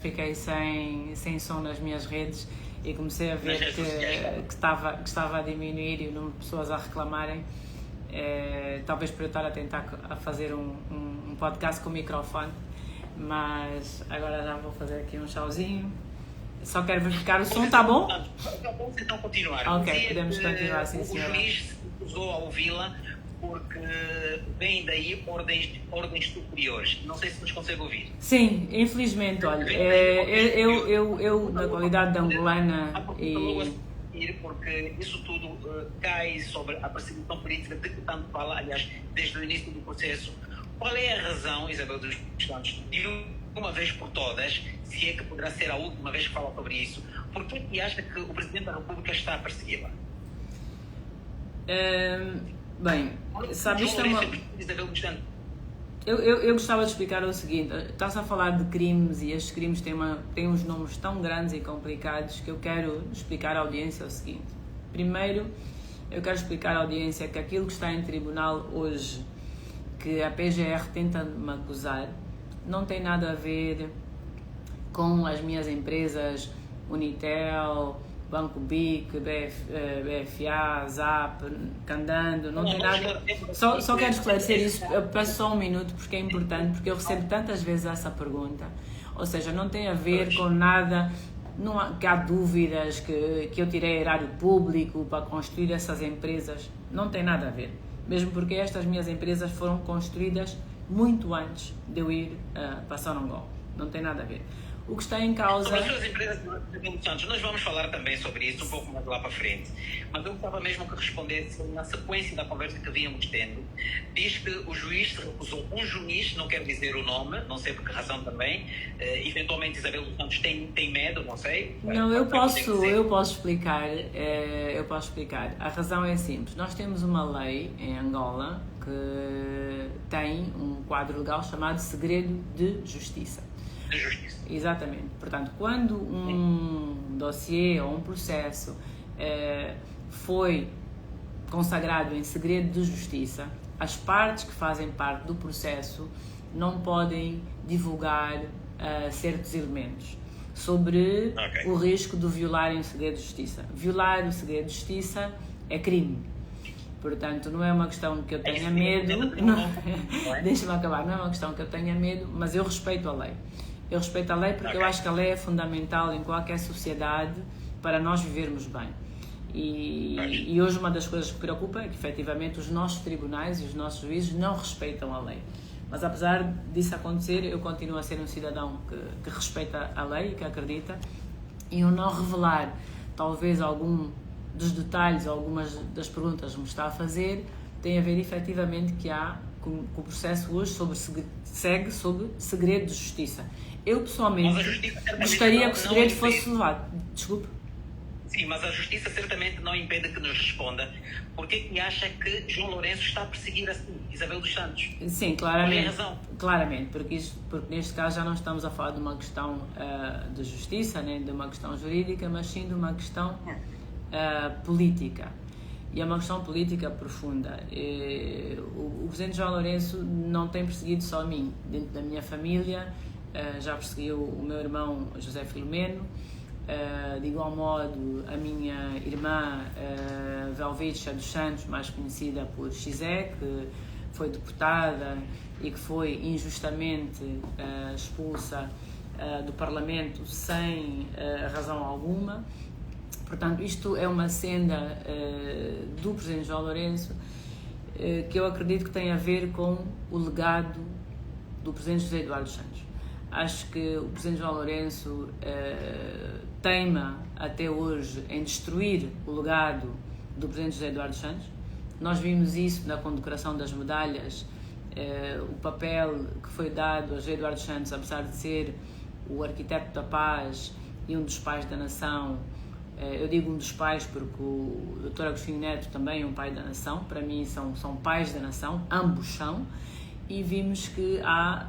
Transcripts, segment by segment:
fiquei sem som nas minhas redes e comecei a ver que estava a diminuir e o número de pessoas a reclamarem. Talvez por eu estar a tentar a fazer um podcast com o microfone, mas agora já vou fazer aqui um chauzinho. Só quero verificar o som, está bom? Vamos então continuar. Ok, podemos continuar, sim, o senhora. O juiz usou a ouvi-la porque vem daí ordens superiores. Não sei se nos consegue ouvir. Sim, infelizmente, olha, eu na qualidade de angolana porque isso tudo cai sobre a perseguição política de que tanto fala, aliás, desde o início do processo. Qual é a razão, Isabel dos Santos, de uma vez por todas, se é que poderá ser a última vez que fala sobre isso, por que acha que o Presidente da República está a persegui-la? Bem, sabe, isto é uma... Eu gostava de explicar o seguinte: está-se a falar de crimes e estes crimes têm uns nomes tão grandes e complicados que eu quero explicar à audiência o seguinte. Primeiro, eu quero explicar à audiência que aquilo que está em tribunal hoje, que a PGR tenta me acusar, não tem nada a ver com as minhas empresas Unitel, Banco BIC, BFA, Zap, Candando, não tem nada. Só quero esclarecer isso, eu peço só um minuto porque é importante, porque eu recebo tantas vezes essa pergunta. Ou seja, não tem a ver com nada, que há dúvidas que eu tirei erário público para construir essas empresas, não tem nada a ver. Mesmo porque estas minhas empresas foram construídas muito antes de eu ir para Sonangol, não tem nada a ver. O que está em causa... Sobre as suas empresas, Santos, nós vamos falar também sobre isso um pouco mais lá para frente. Mas eu gostava mesmo que respondesse na sequência da conversa que vínhamos tendo. Diz que o juiz se recusou. Um juiz, não quero dizer o nome, não sei por que razão também. Eventualmente Isabel dos Santos tem medo, não sei. Não, eu posso explicar. Eu posso explicar. A razão é simples. Nós temos uma lei em Angola que tem um quadro legal chamado segredo de justiça. De justiça. Exatamente. Portanto, quando um dossiê ou um processo foi consagrado em segredo de justiça, as partes que fazem parte do processo não podem divulgar certos elementos sobre o risco de violarem o segredo de justiça. Violar o segredo de justiça é crime. Portanto, não é uma questão que eu tenha medo, deixa-me acabar, não é uma questão que eu tenha medo, mas eu respeito a lei. Eu respeito a lei porque eu acho que a lei é fundamental em qualquer sociedade para nós vivermos bem. E hoje uma das coisas que preocupa é que, efetivamente, os nossos tribunais e os nossos juízes não respeitam a lei. Mas, apesar disso acontecer, eu continuo a ser um cidadão que respeita a lei e que acredita. E eu não revelar, talvez, algum dos detalhes, algumas das perguntas que me está a fazer, tem a ver, efetivamente, que o processo hoje segue sob segredo de justiça. Eu, pessoalmente, gostaria que o segredo fosse levado. Desculpe. Sim, mas a justiça certamente não impede que nos responda. Por que acha que João Lourenço está a perseguir assim Isabel dos Santos? Sim, claramente. Qual é a razão? Claramente, porque neste caso já não estamos a falar de uma questão de justiça, nem de uma questão jurídica, mas sim de uma questão política. E é uma questão política profunda. O Presidente João Lourenço não tem perseguido só a mim. Dentro da minha família, já perseguiu o meu irmão José Filomeno, de igual modo a minha irmã Velvicha dos Santos, mais conhecida por Xizé, que foi deputada e que foi injustamente expulsa do Parlamento sem razão alguma. Portanto, isto é uma senda do Presidente João Lourenço que eu acredito que tem a ver com o legado do Presidente José Eduardo Santos. Acho que o Presidente João Lourenço teima até hoje em destruir o legado do Presidente José Eduardo Santos. Nós vimos isso na condecoração das medalhas, o papel que foi dado a José Eduardo Santos, apesar de ser o arquiteto da paz e um dos pais da nação. Eu digo um dos pais porque o Dr. Agostinho Neto também é um pai da nação. Para mim são pais da nação, ambos são. E vimos que há,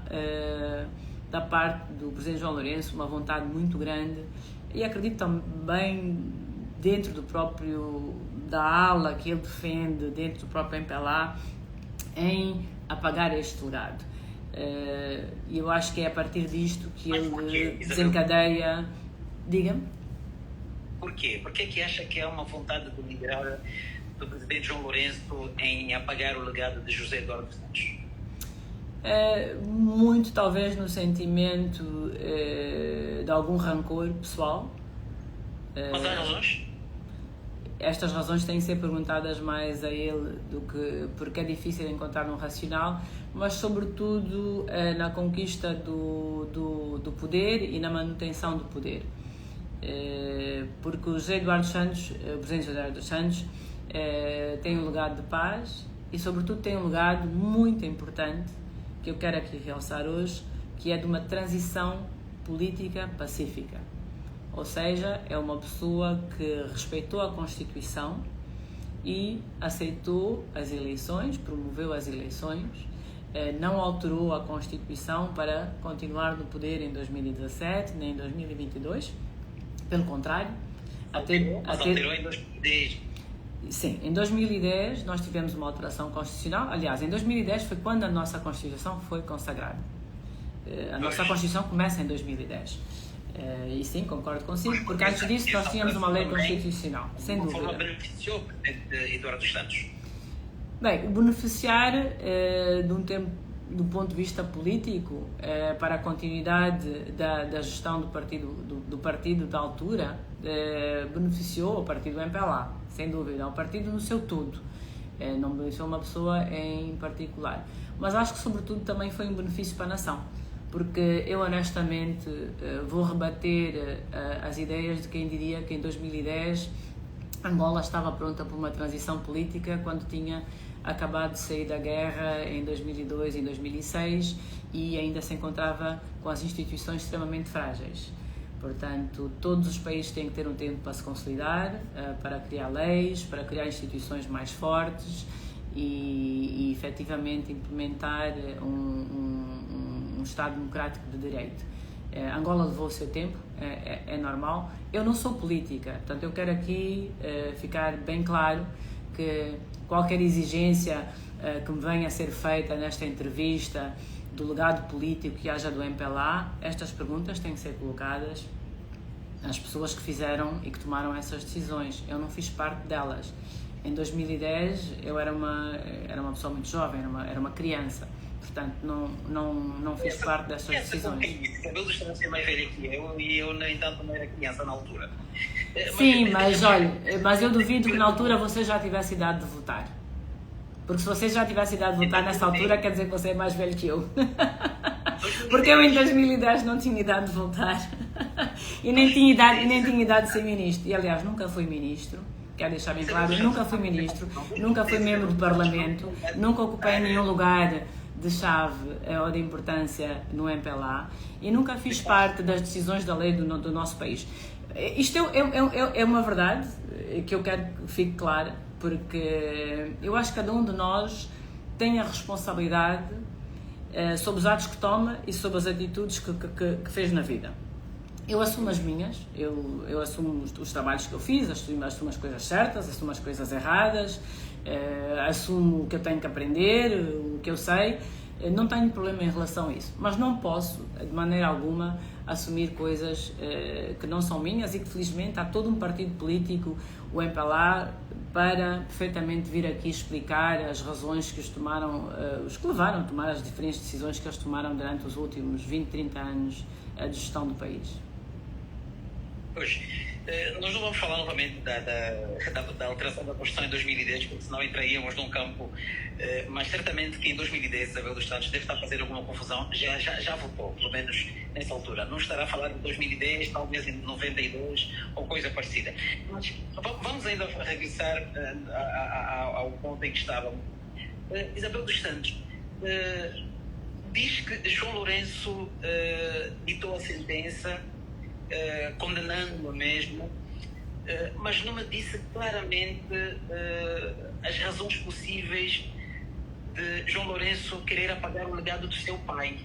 da parte do Presidente João Lourenço, uma vontade muito grande, e acredito também dentro da ala que ele defende, dentro do próprio MPLA, em apagar este legado. E eu acho que é a partir disto que Mas ele porquê, Isabel? desencadeia... Diga-me? Porquê? Porquê que acha que há uma vontade de liderar do presidente João Lourenço em apagar o legado de José Eduardo dos Santos? Muito talvez no sentimento de algum rancor pessoal. Mas há razões? Estas razões têm que ser perguntadas mais a ele do que porque é difícil encontrar um racional, mas sobretudo na conquista do poder e na manutenção do poder. Porque o José Eduardo Santos, o presidente José Eduardo Santos, tem um legado de paz e sobretudo tem um legado muito importante que eu quero aqui realçar hoje, que é de uma transição política pacífica. Ou seja, é uma pessoa que respeitou a Constituição e aceitou as eleições, promoveu as eleições, não alterou a Constituição para continuar no poder em 2017 nem em 2022, pelo contrário. Alterou em 2010. Sim, em 2010 nós tivemos uma alteração constitucional. Aliás, em 2010 foi quando a nossa Constituição foi consagrada. A nossa Constituição começa em 2010. E sim, concordo consigo, porque antes disso nós tínhamos uma lei constitucional, sem dúvida. De forma beneficiou o presidente Eduardo dos Santos? Bem, o beneficiar do ponto de vista político para a continuidade da gestão do partido da altura, beneficiou o partido MPLA, sem dúvida, o partido no seu todo, não beneficiou uma pessoa em particular, mas acho que sobretudo também foi um benefício para a nação, porque eu honestamente vou rebater as ideias de quem diria que em 2010 Angola estava pronta para uma transição política quando tinha acabado de sair da guerra em 2002 e 2006 e ainda se encontrava com as instituições extremamente frágeis. Portanto, todos os países têm que ter um tempo para se consolidar, para criar leis, para criar instituições mais fortes e efetivamente implementar um Estado democrático de direito. Angola levou o seu tempo, é normal. Eu não sou política, portanto eu quero aqui ficar bem claro que qualquer exigência que me venha a ser feita nesta entrevista do legado político que haja do MPLA, estas perguntas têm que ser colocadas às pessoas que fizeram e que tomaram essas decisões. Eu não fiz parte delas. Em 2010 eu era uma pessoa muito jovem, era uma criança. Portanto, não fiz parte dessas decisões. Isabel dos Santos é mais velha que eu e eu, no entanto, não era criança na altura. Sim, mas olha, mas eu duvido que na altura você já tivesse idade de votar. Porque se você já tivesse idade de votar nessa altura, quer dizer que você é mais velho que eu. Porque eu em 2010 não tinha idade de votar. E nem tinha idade de ser ministro. E aliás, nunca fui ministro. Quero deixar bem claro, nunca fui ministro, nunca fui membro do Parlamento, nunca ocupei nenhum lugar de chave ou de importância no MPLA e nunca fiz parte das decisões da lei do nosso país. Isto é uma verdade que eu quero que fique clara, porque eu acho que cada um de nós tem a responsabilidade sobre os atos que toma e sobre as atitudes que fez na vida. Eu assumo as minhas, eu assumo os trabalhos que eu fiz, assumo as coisas certas, assumo as coisas erradas, assumo o que eu tenho que aprender, o que eu sei, não tenho problema em relação a isso, mas não posso, de maneira alguma, assumir coisas que não são minhas e que felizmente há todo um partido político, o MPLA, para perfeitamente vir aqui explicar as razões que os que levaram a tomar as diferentes decisões que eles tomaram durante os últimos 20, 30 anos de gestão do país. Pois, nós não vamos falar novamente da alteração da Constituição em 2010, porque senão entraríamos num campo, mas certamente que em 2010 Isabel dos Santos deve estar a fazer alguma confusão, já votou, pelo menos nessa altura. Não estará a falar de 2010, talvez em 92 ou coisa parecida. Mas vamos ainda regressar ao ponto em que estávamos. Isabel dos Santos diz que João Lourenço ditou a sentença condenando-o mesmo, mas não me disse claramente as razões possíveis de João Lourenço querer apagar o legado do seu pai,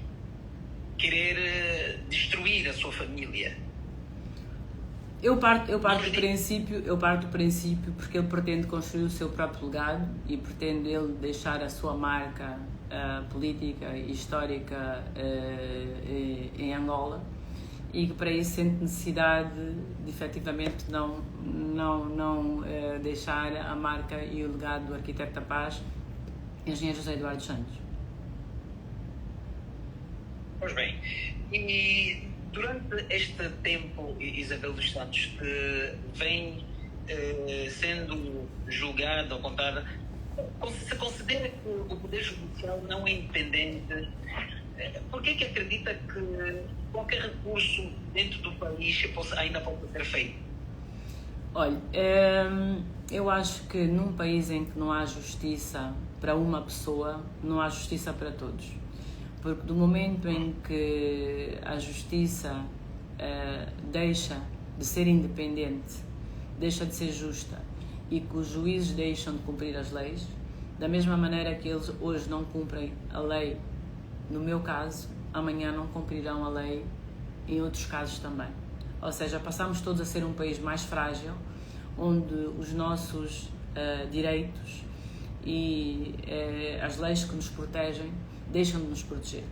querer destruir a sua família. Eu parto do princípio porque ele pretende construir o seu próprio legado e pretende ele deixar a sua marca política e histórica em Angola, e que para isso sente necessidade de efetivamente não deixar a marca e o legado do arquiteto da paz, engenheiro José Eduardo Santos. Pois bem, e durante este tempo, Isabel dos Santos, que vem sendo julgada ou contada, se considera que o Poder Judicial não é independente, por que acredita que qualquer recurso dentro do país ainda pode ser feito? Olha, eu acho que num país em que não há justiça para uma pessoa, não há justiça para todos. Porque do momento em que a justiça deixa de ser independente, deixa de ser justa, e que os juízes deixam de cumprir as leis, da mesma maneira que eles hoje não cumprem a lei, no meu caso, amanhã não cumprirão a lei em outros casos também. Ou seja, passamos todos a ser um país mais frágil, onde os nossos direitos e as leis que nos protegem deixam de nos proteger.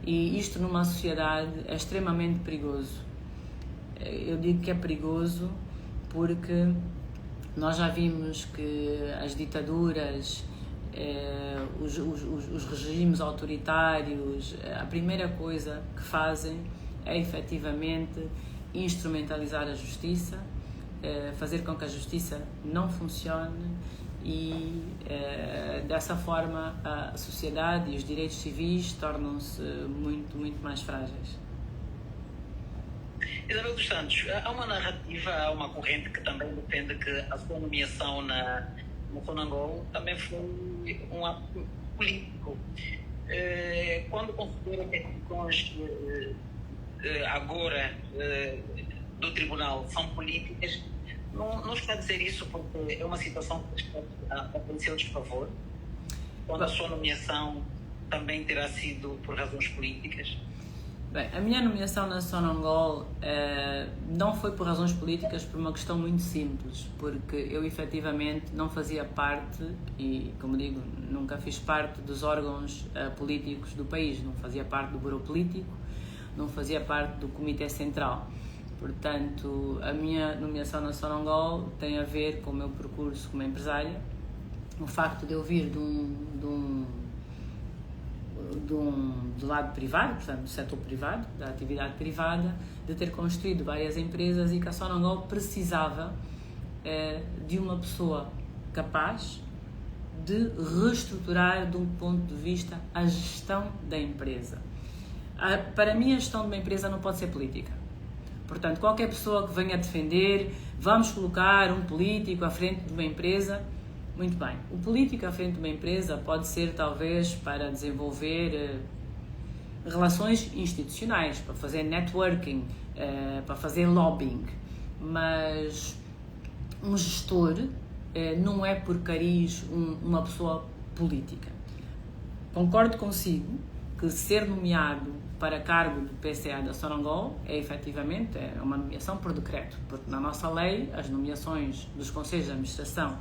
E isto numa sociedade é extremamente perigoso. Eu digo que é perigoso porque nós já vimos que as ditaduras, os regimes autoritários, a primeira coisa que fazem é efetivamente instrumentalizar a justiça, fazer com que a justiça não funcione e dessa forma a sociedade e os direitos civis tornam-se muito, muito mais frágeis. Isabel dos Santos, há uma narrativa, há uma corrente que também defende que a sua nomeação na Sonangol também foi um ato político. Quando considera que as decisões agora do tribunal são políticas, não está a dizer isso porque é uma situação que está a acontecer ao desfavor? Quando a sua nomeação também terá sido por razões políticas? Bem, a minha nomeação na Sonangol não foi por razões políticas, por uma questão muito simples, porque eu efetivamente não fazia parte, e como digo, nunca fiz parte dos órgãos políticos do país, não fazia parte do Bureau Político, não fazia parte do Comitê Central. Portanto, a minha nomeação na Sonangol tem a ver com o meu percurso como empresária, o facto de eu vir do lado privado, portanto, do setor privado, da atividade privada, de ter construído várias empresas e que a Sonangol precisava de uma pessoa capaz de reestruturar, de um ponto de vista, a gestão da empresa. Para mim, a gestão de uma empresa não pode ser política. Portanto, qualquer pessoa que venha defender, vamos colocar um político à frente de uma empresa, muito bem. O político à frente de uma empresa pode ser, talvez, para desenvolver relações institucionais, para fazer networking, para fazer lobbying, mas um gestor não é por cariz uma pessoa política. Concordo consigo que ser nomeado para cargo do PCA da Sonangol é efetivamente uma nomeação por decreto, porque na nossa lei as nomeações dos conselhos de administração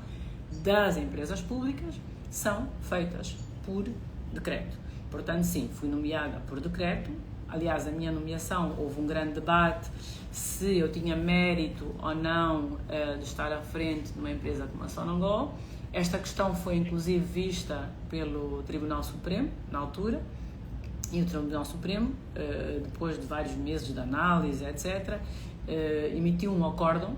das empresas públicas são feitas por decreto. Portanto, sim, fui nomeada por decreto. Aliás, a minha nomeação, houve um grande debate se eu tinha mérito ou não de estar à frente de uma empresa como a Sonangol. Esta questão foi inclusive vista pelo Tribunal Supremo, na altura, e o Tribunal Supremo, depois de vários meses de análise, etc., emitiu um acórdão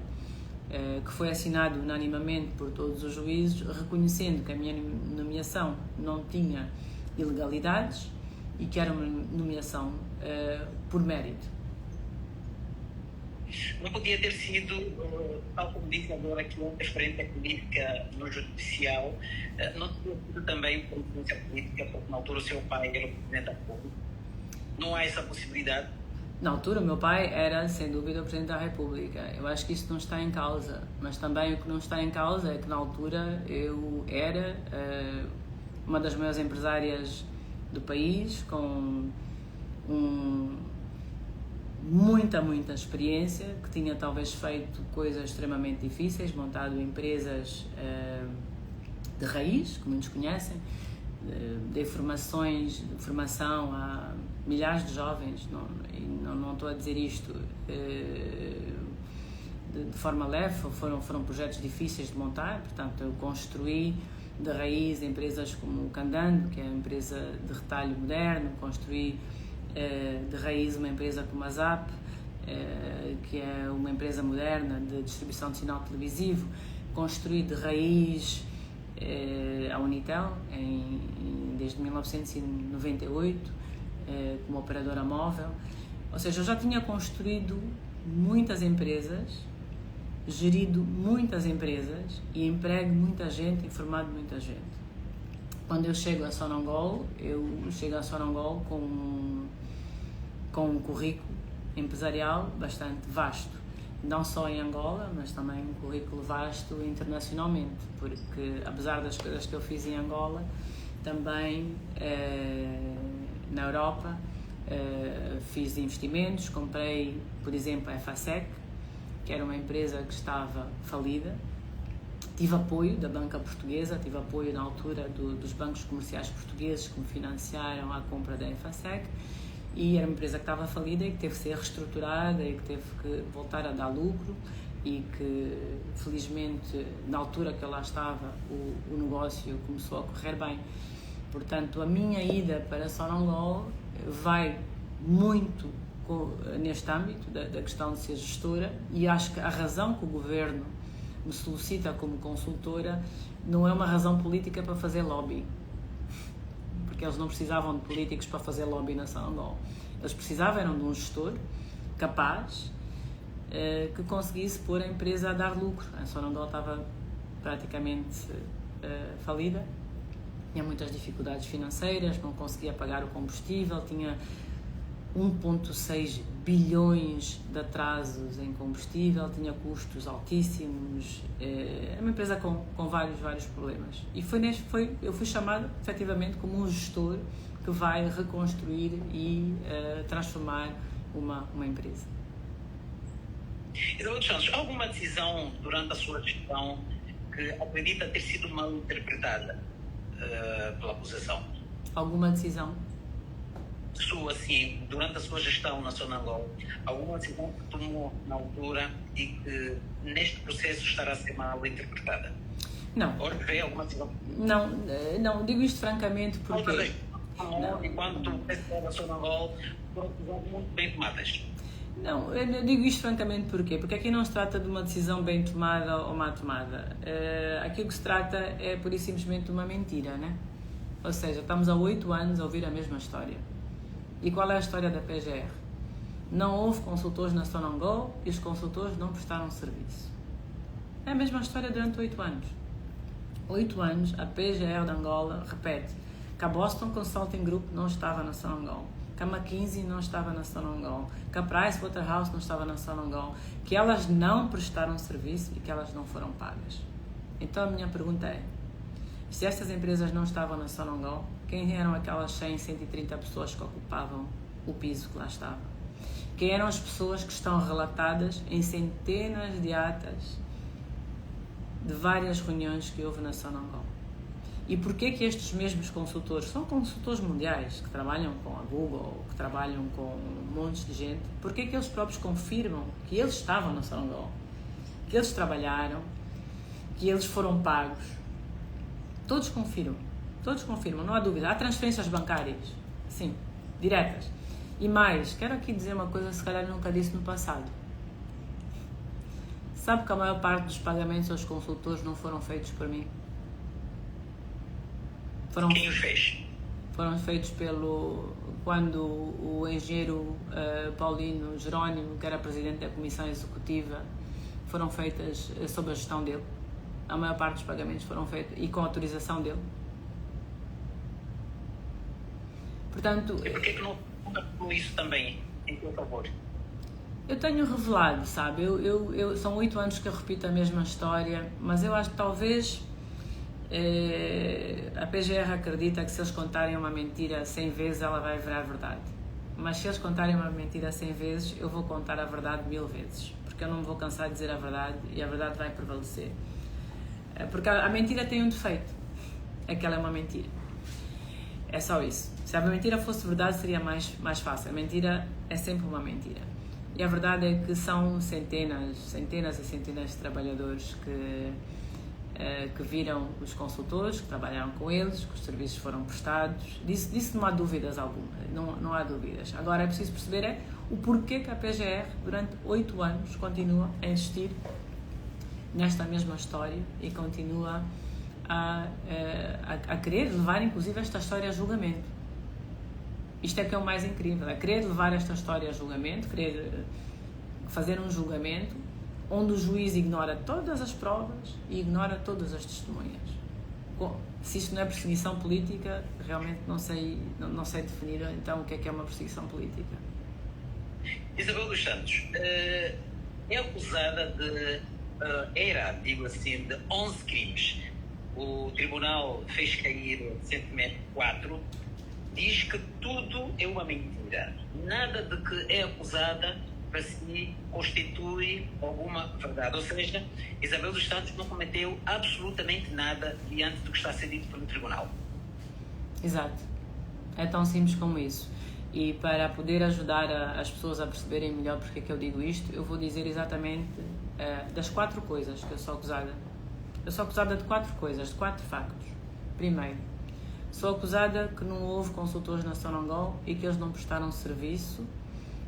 que foi assinado unanimamente por todos os juízes, reconhecendo que a minha nomeação não tinha ilegalidades e que era uma nomeação por mérito. Não podia ter sido, tal como disse agora, que uma frente política no judicial, não podia ter sido também por influência política, porque na altura o seu pai era o presidente da República. Não há essa possibilidade? Na altura, o meu pai era, sem dúvida, o Presidente da República. Eu acho que isso não está em causa. Mas também o que não está em causa é que, na altura, eu era uma das maiores empresárias do país, com muita experiência, que tinha talvez feito coisas extremamente difíceis, montado empresas de raiz, que muitos conhecem, dei formação a milhares de jovens, não estou a dizer isto de forma leve, foram projetos difíceis de montar, portanto eu construí de raiz empresas como o Candando, que é uma empresa de retalho moderno, construí de raiz uma empresa como a Zap, que é uma empresa moderna de distribuição de sinal televisivo, construí de raiz a Unitel desde 1998 como operadora móvel, ou seja, eu já tinha construído muitas empresas, gerido muitas empresas e emprego muita gente e formado muita gente. Quando eu chego a Sonangol, com um currículo empresarial bastante vasto, não só em Angola, mas também um currículo vasto internacionalmente, porque apesar das coisas que eu fiz em Angola, também na Europa fiz investimentos, comprei, por exemplo, a FASEC, que era uma empresa que estava falida, tive apoio da banca portuguesa, tive apoio na altura dos bancos comerciais portugueses que me financiaram a compra da FASEC, e era uma empresa que estava falida e que teve que ser reestruturada e que teve que voltar a dar lucro e que, felizmente, na altura que eu lá estava, o negócio começou a correr bem. Portanto, a minha ida para Sonangol vai muito neste âmbito da questão de ser gestora, e acho que a razão que o governo me solicita como consultora não é uma razão política para fazer lobby, porque eles não precisavam de políticos para fazer lobby na Sonangol. Eles precisavam de um gestor capaz que conseguisse pôr a empresa a dar lucro. A Sonangol estava praticamente falida, tinha muitas dificuldades financeiras, não conseguia pagar o combustível, tinha 1,6 bilhões de atrasos em combustível, tinha custos altíssimos, é uma empresa com vários problemas. E eu fui chamado efetivamente como um gestor que vai reconstruir e transformar uma empresa. Eduardo Santos, alguma decisão durante a sua gestão que acredita ter sido mal interpretada pela acusação? Alguma decisão? Sua, assim, durante a sua gestão na Sonangol, alguma decisão que tomou na altura e que neste processo estará a ser mal interpretada? Não. Ou vê alguma decisão? Não, digo isto francamente porque... Enquanto o PSDB da Sonangol foram decisões muito bem tomadas. Não, eu digo isto francamente porquê? Porque aqui não se trata de uma decisão bem tomada ou má tomada. Aqui o que se trata é pura e simplesmente de uma mentira, né? Ou seja, estamos há 8 anos a ouvir a mesma história. E qual é a história da PGR? Não houve consultores na Sonangol e os consultores não prestaram serviço. É a mesma história durante 8 anos. 8 anos, a PGR de Angola repete que a Boston Consulting Group não estava na Sonangol, que a McKinsey não estava na Sonangol, que a Pricewaterhouse não estava na Sonangol, que elas não prestaram serviço e que elas não foram pagas. Então a minha pergunta é, se estas empresas não estavam na Sonangol, quem eram aquelas 100, 130 pessoas que ocupavam o piso que lá estava? Quem eram as pessoas que estão relatadas em centenas de atas de várias reuniões que houve na Sonangol? E porquê que estes mesmos consultores, são consultores mundiais, que trabalham com a Google, que trabalham com um monte de gente, porquê que eles próprios confirmam que eles estavam na Sonangol, que eles trabalharam, que eles foram pagos? Todos confirmam, não há dúvida. Há transferências bancárias, sim, diretas. E mais, quero aqui dizer uma coisa que se calhar nunca disse no passado. Sabe que a maior parte dos pagamentos aos consultores não foram feitos por mim? Quem os fez? Foram feitos quando o engenheiro Paulino Jerónimo, que era presidente da comissão executiva, foram feitas sob a gestão dele. A maior parte dos pagamentos foram feitos e com a autorização dele. Portanto, e porquê que não falou isso também em teu favor? Eu tenho revelado, sabe? São 8 anos que eu repito a mesma história, mas eu acho que talvez a PGR acredita que se eles contarem uma mentira 100 vezes ela vai virar verdade. Mas se eles contarem uma mentira 100 vezes, eu vou contar a verdade 1000 vezes, porque eu não me vou cansar de dizer a verdade e a verdade vai prevalecer. Porque a mentira tem um defeito, é que ela é uma mentira. É só isso. Se a mentira fosse verdade, seria mais fácil. A mentira é sempre uma mentira. E a verdade é que são centenas e centenas de trabalhadores que viram os consultores, que trabalharam com eles, que os serviços foram prestados. Disso não há dúvidas alguma. Não há dúvidas. Agora é preciso perceber o porquê que a PGR, durante 8 anos, continua a insistir nesta mesma história e continua a querer levar, inclusive, esta história a julgamento. Isto é que é o mais incrível, é querer levar esta história a julgamento, querer fazer um julgamento onde o juiz ignora todas as provas e ignora todas as testemunhas. Se isto não é perseguição política, realmente não sei definir então o que é uma perseguição política. Isabel dos Santos é acusada digo assim, de 11 crimes. O tribunal fez cair recentemente 4. Diz que tudo é uma mentira. Nada de que é acusada para si constitui alguma verdade. Ou seja, Isabel dos Santos não cometeu absolutamente nada diante do que está a ser dito pelo tribunal. Exato. É tão simples como isso. E para poder ajudar as pessoas a perceberem melhor porque é que eu digo isto, eu vou dizer exatamente das 4 coisas que eu sou acusada. Eu sou acusada de 4 coisas, de 4 factos. Primeiro, sou acusada que não houve consultores na Sonangol e que eles não prestaram serviço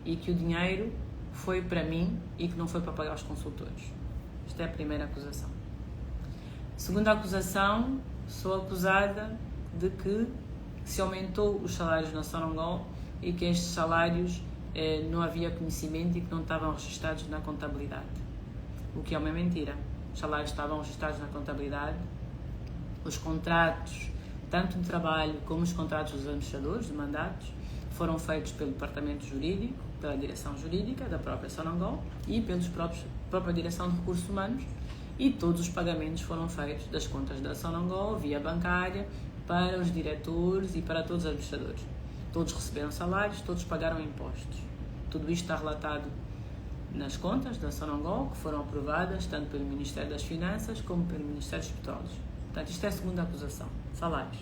e que o dinheiro foi para mim e que não foi para pagar os consultores. Esta é a primeira acusação. Segunda acusação, sou acusada de que se aumentou os salários na Sonangol e que estes salários não havia conhecimento e que não estavam registados na contabilidade. O que é uma mentira. Os salários estavam registados na contabilidade, os contratos, tanto de trabalho como os contratos dos administradores de mandatos, foram feitos pelo departamento jurídico, pela direção jurídica da própria Sonangol e pela própria direção de recursos humanos, e todos os pagamentos foram feitos das contas da Sonangol via bancária para os diretores e para todos os administradores. Todos receberam salários, todos pagaram impostos. Tudo isto está relatado nas contas da Sonangol, que foram aprovadas tanto pelo Ministério das Finanças como pelo Ministério dos Petróleos. Portanto, isto é a segunda acusação, salários.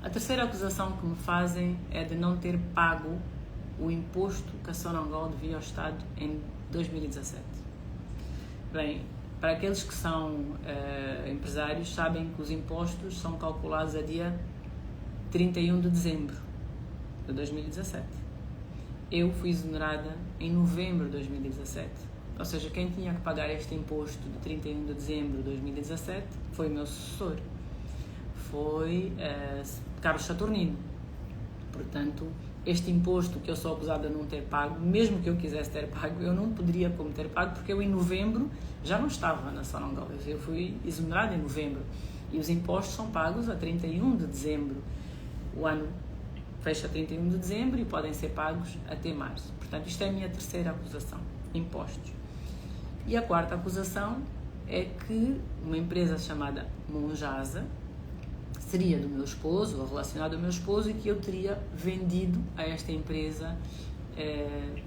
A terceira acusação que me fazem é de não ter pago o imposto que a Sonangol devia ao Estado em 2017. Bem, para aqueles que são empresários, sabem que os impostos são calculados a dia 31 de dezembro de 2017. Eu fui exonerada em novembro de 2017. Ou seja, quem tinha que pagar este imposto de 31 de dezembro de 2017 foi o meu sucessor. Foi Carlos Saturnino. Portanto, este imposto que eu sou acusada de não ter pago, mesmo que eu quisesse ter pago, eu não poderia como ter pago, porque eu em novembro já não estava na Sonangol. Eu fui exonerada em novembro. E os impostos são pagos a 31 de dezembro. O ano fecha 31 de dezembro e podem ser pagos até março. Portanto, isto é a minha terceira acusação, impostos. E a quarta acusação é que uma empresa chamada Monjasa seria do meu esposo, ou relacionada ao meu esposo, e que eu teria vendido a esta empresa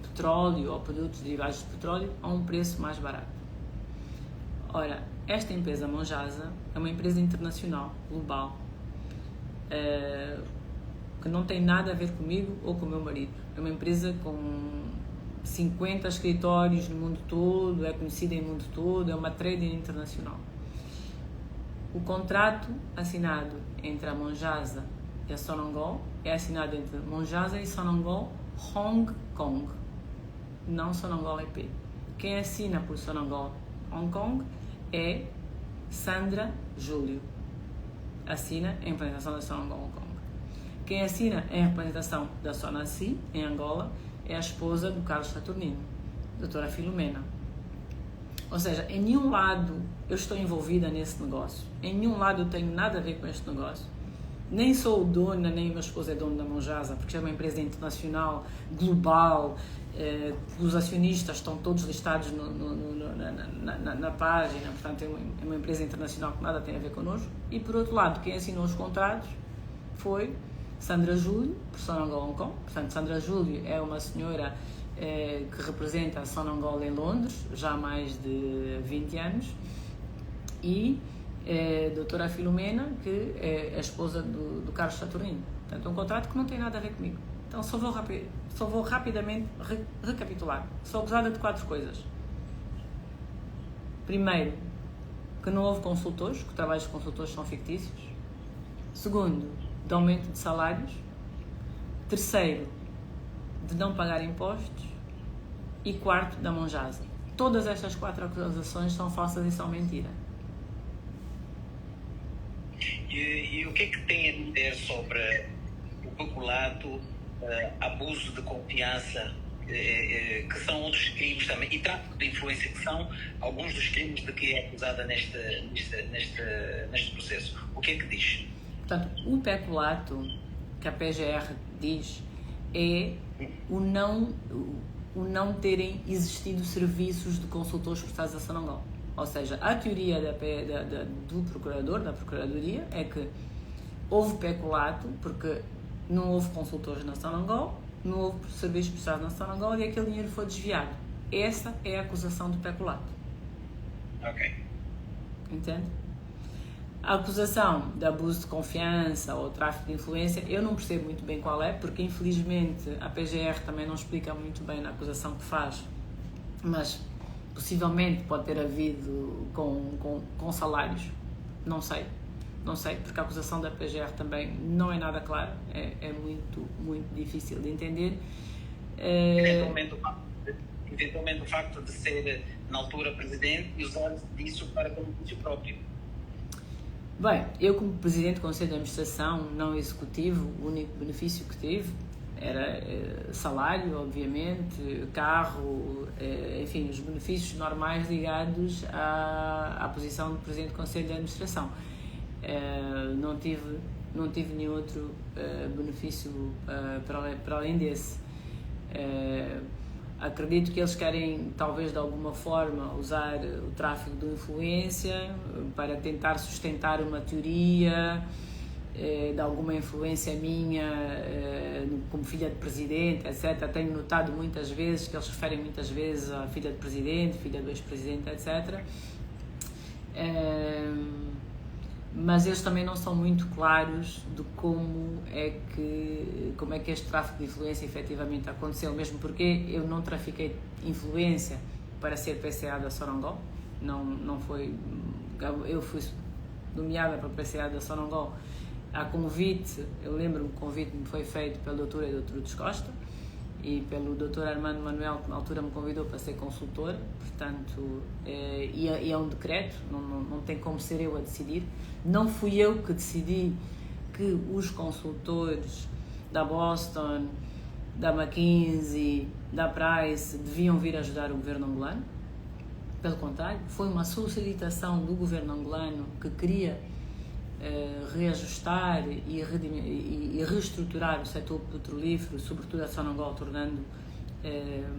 petróleo ou produtos derivados de petróleo a um preço mais barato. Ora, esta empresa Monjasa é uma empresa internacional, global, que não tem nada a ver comigo ou com o meu marido. É uma empresa com 50 escritórios no mundo todo, é conhecida em mundo todo, é uma trader internacional. O contrato assinado entre a Monjasa e a Sonangol é assinado entre Monjasa e Sonangol Hong Kong, não Sonangol EP. Quem assina por Sonangol Hong Kong é Sandra Júlio, assina em representação da Sonangol Hong Kong. Quem assina em representação da Sonasi, em Angola, é a esposa do Carlos Saturnino, doutora Filomena. Ou seja, em nenhum lado eu estou envolvida nesse negócio, em nenhum lado eu tenho nada a ver com este negócio, nem sou dona, nem o meu esposo é dono da Monjasa, porque é uma empresa internacional, global, os acionistas estão todos listados na página, portanto é uma empresa internacional que nada tem a ver connosco. E por outro lado, quem assinou os contratos foi Sandra Júlio, por Sonangol Hong Kong. Portanto, Sandra Júlio é uma senhora que representa a Sonangol em Londres já há mais de 20 anos e doutora Filomena, que é a esposa do Carlos Saturnino. Portanto, é um contrato que não tem nada a ver comigo. Então, só vou rapidamente recapitular. Sou acusada de 4 coisas. Primeiro, que não houve consultores, que trabalhos de consultores são fictícios. Segundo, de aumento de salários. Terceiro, de não pagar impostos. E quarto, da Monjasa. Todas estas 4 acusações são falsas e são mentira. E o que é que tem a dizer sobre o peculato, abuso de confiança, que são outros crimes também, e tráfico de influência, que são alguns dos crimes de que é acusada neste processo? O que é que diz? Portanto, o peculato que a PGR diz é o não terem existido serviços de consultores prestados a Sonangol. Ou seja, a teoria do procurador, da procuradoria, é que houve peculato porque não houve consultores na Sonangol, não houve serviços prestados na Sonangol e aquele dinheiro foi desviado. Essa é a acusação de peculato. Ok. Entende? A acusação de abuso de confiança ou tráfico de influência, eu não percebo muito bem qual é, porque infelizmente a PGR também não explica muito bem na acusação que faz, mas possivelmente pode ter havido com salários, não sei, porque a acusação da PGR também não é nada clara, é muito difícil de entender. Eventualmente o facto de ser na altura presidente e usar disso para benefício próprio. Bem, eu como presidente do Conselho de Administração não executivo, o único benefício que tive era salário, obviamente, carro, enfim, os benefícios normais ligados à posição de presidente do Conselho de Administração. Não tive nenhum outro benefício para além desse. Acredito que eles querem, talvez de alguma forma, usar o tráfico de influência para tentar sustentar uma teoria de alguma influência minha como filha de presidente, etc. Tenho notado muitas vezes que eles referem muitas vezes à filha de presidente, filha do ex-presidente, etc. Mas eles também não são muito claros de como é que este tráfico de influência efetivamente aconteceu, mesmo porque eu não trafiquei influência para ser PCA da Sonangol, não foi, eu fui nomeada para PCA da Sonangol a convite, eu lembro-me que o convite me foi feito pelo Dr. Eudes Costa e pelo Dr. Armando Manuel, que na altura me convidou para ser consultor, portanto, e é um decreto, não tem como ser eu a decidir. Não fui eu que decidi que os consultores da Boston, da McKinsey, da Price deviam vir ajudar o governo angolano. Pelo contrário, foi uma solicitação do governo angolano que queria reajustar e reestruturar o setor petrolífero, sobretudo a Sonangol, tornando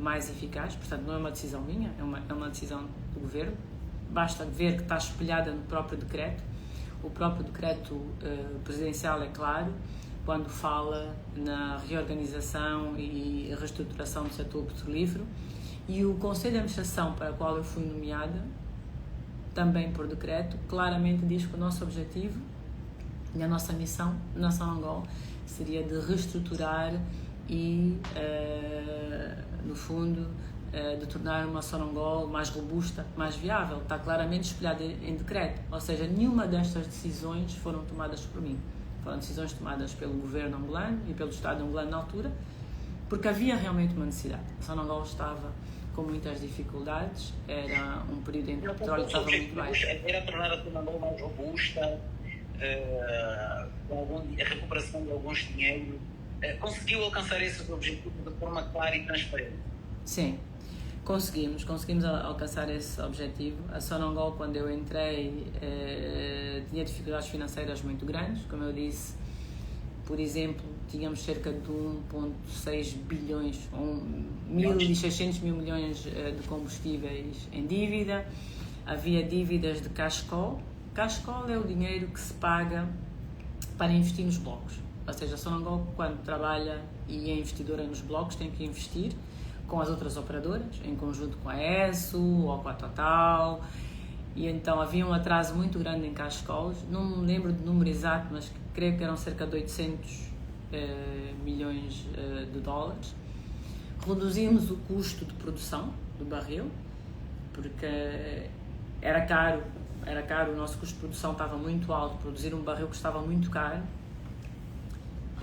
mais eficaz. Portanto, não é uma decisão minha, é uma decisão do governo. Basta ver que está espelhada no próprio decreto. O próprio decreto presidencial é claro quando fala na reorganização e reestruturação do setor petrolífero, e o Conselho de Administração para o qual eu fui nomeada, também por decreto, claramente diz que o nosso objetivo e a nossa missão na Sonangol seria de reestruturar e, no fundo, de tornar uma Sonangol mais robusta, mais viável. Está claramente espelhada em decreto, ou seja, nenhuma destas decisões foram tomadas por mim. Foram decisões tomadas pelo governo angolano e pelo Estado angolano na altura, porque havia realmente uma necessidade. A Sonangol estava com muitas dificuldades, era um período em que o petróleo estava muito baixo. Era tornar a Sonangol mais robusta, com a recuperação de alguns dinheiros. Conseguiu alcançar esses objetivos de forma clara e transparente? Sim, conseguimos alcançar esse objetivo. A Sonangol, quando eu entrei, tinha dificuldades financeiras muito grandes, como eu disse. Por exemplo, tínhamos cerca de 1,6 bilhões, 1.600 mil milhões de combustíveis em dívida. Havia dívidas de cash call. Cash call é o dinheiro que se paga para investir nos blocos. Ou seja, a Sonangol, quando trabalha e é investidora nos blocos, tem que investir com as outras operadoras, em conjunto com a ESSO ou com a Total. e então havia um atraso muito grande em Cascolos, não me lembro do número exato, mas creio que eram cerca de 800 milhões de dólares. Reduzimos o custo de produção do barril, porque era caro, o nosso custo de produção estava muito alto, produzir um barril custava muito caro,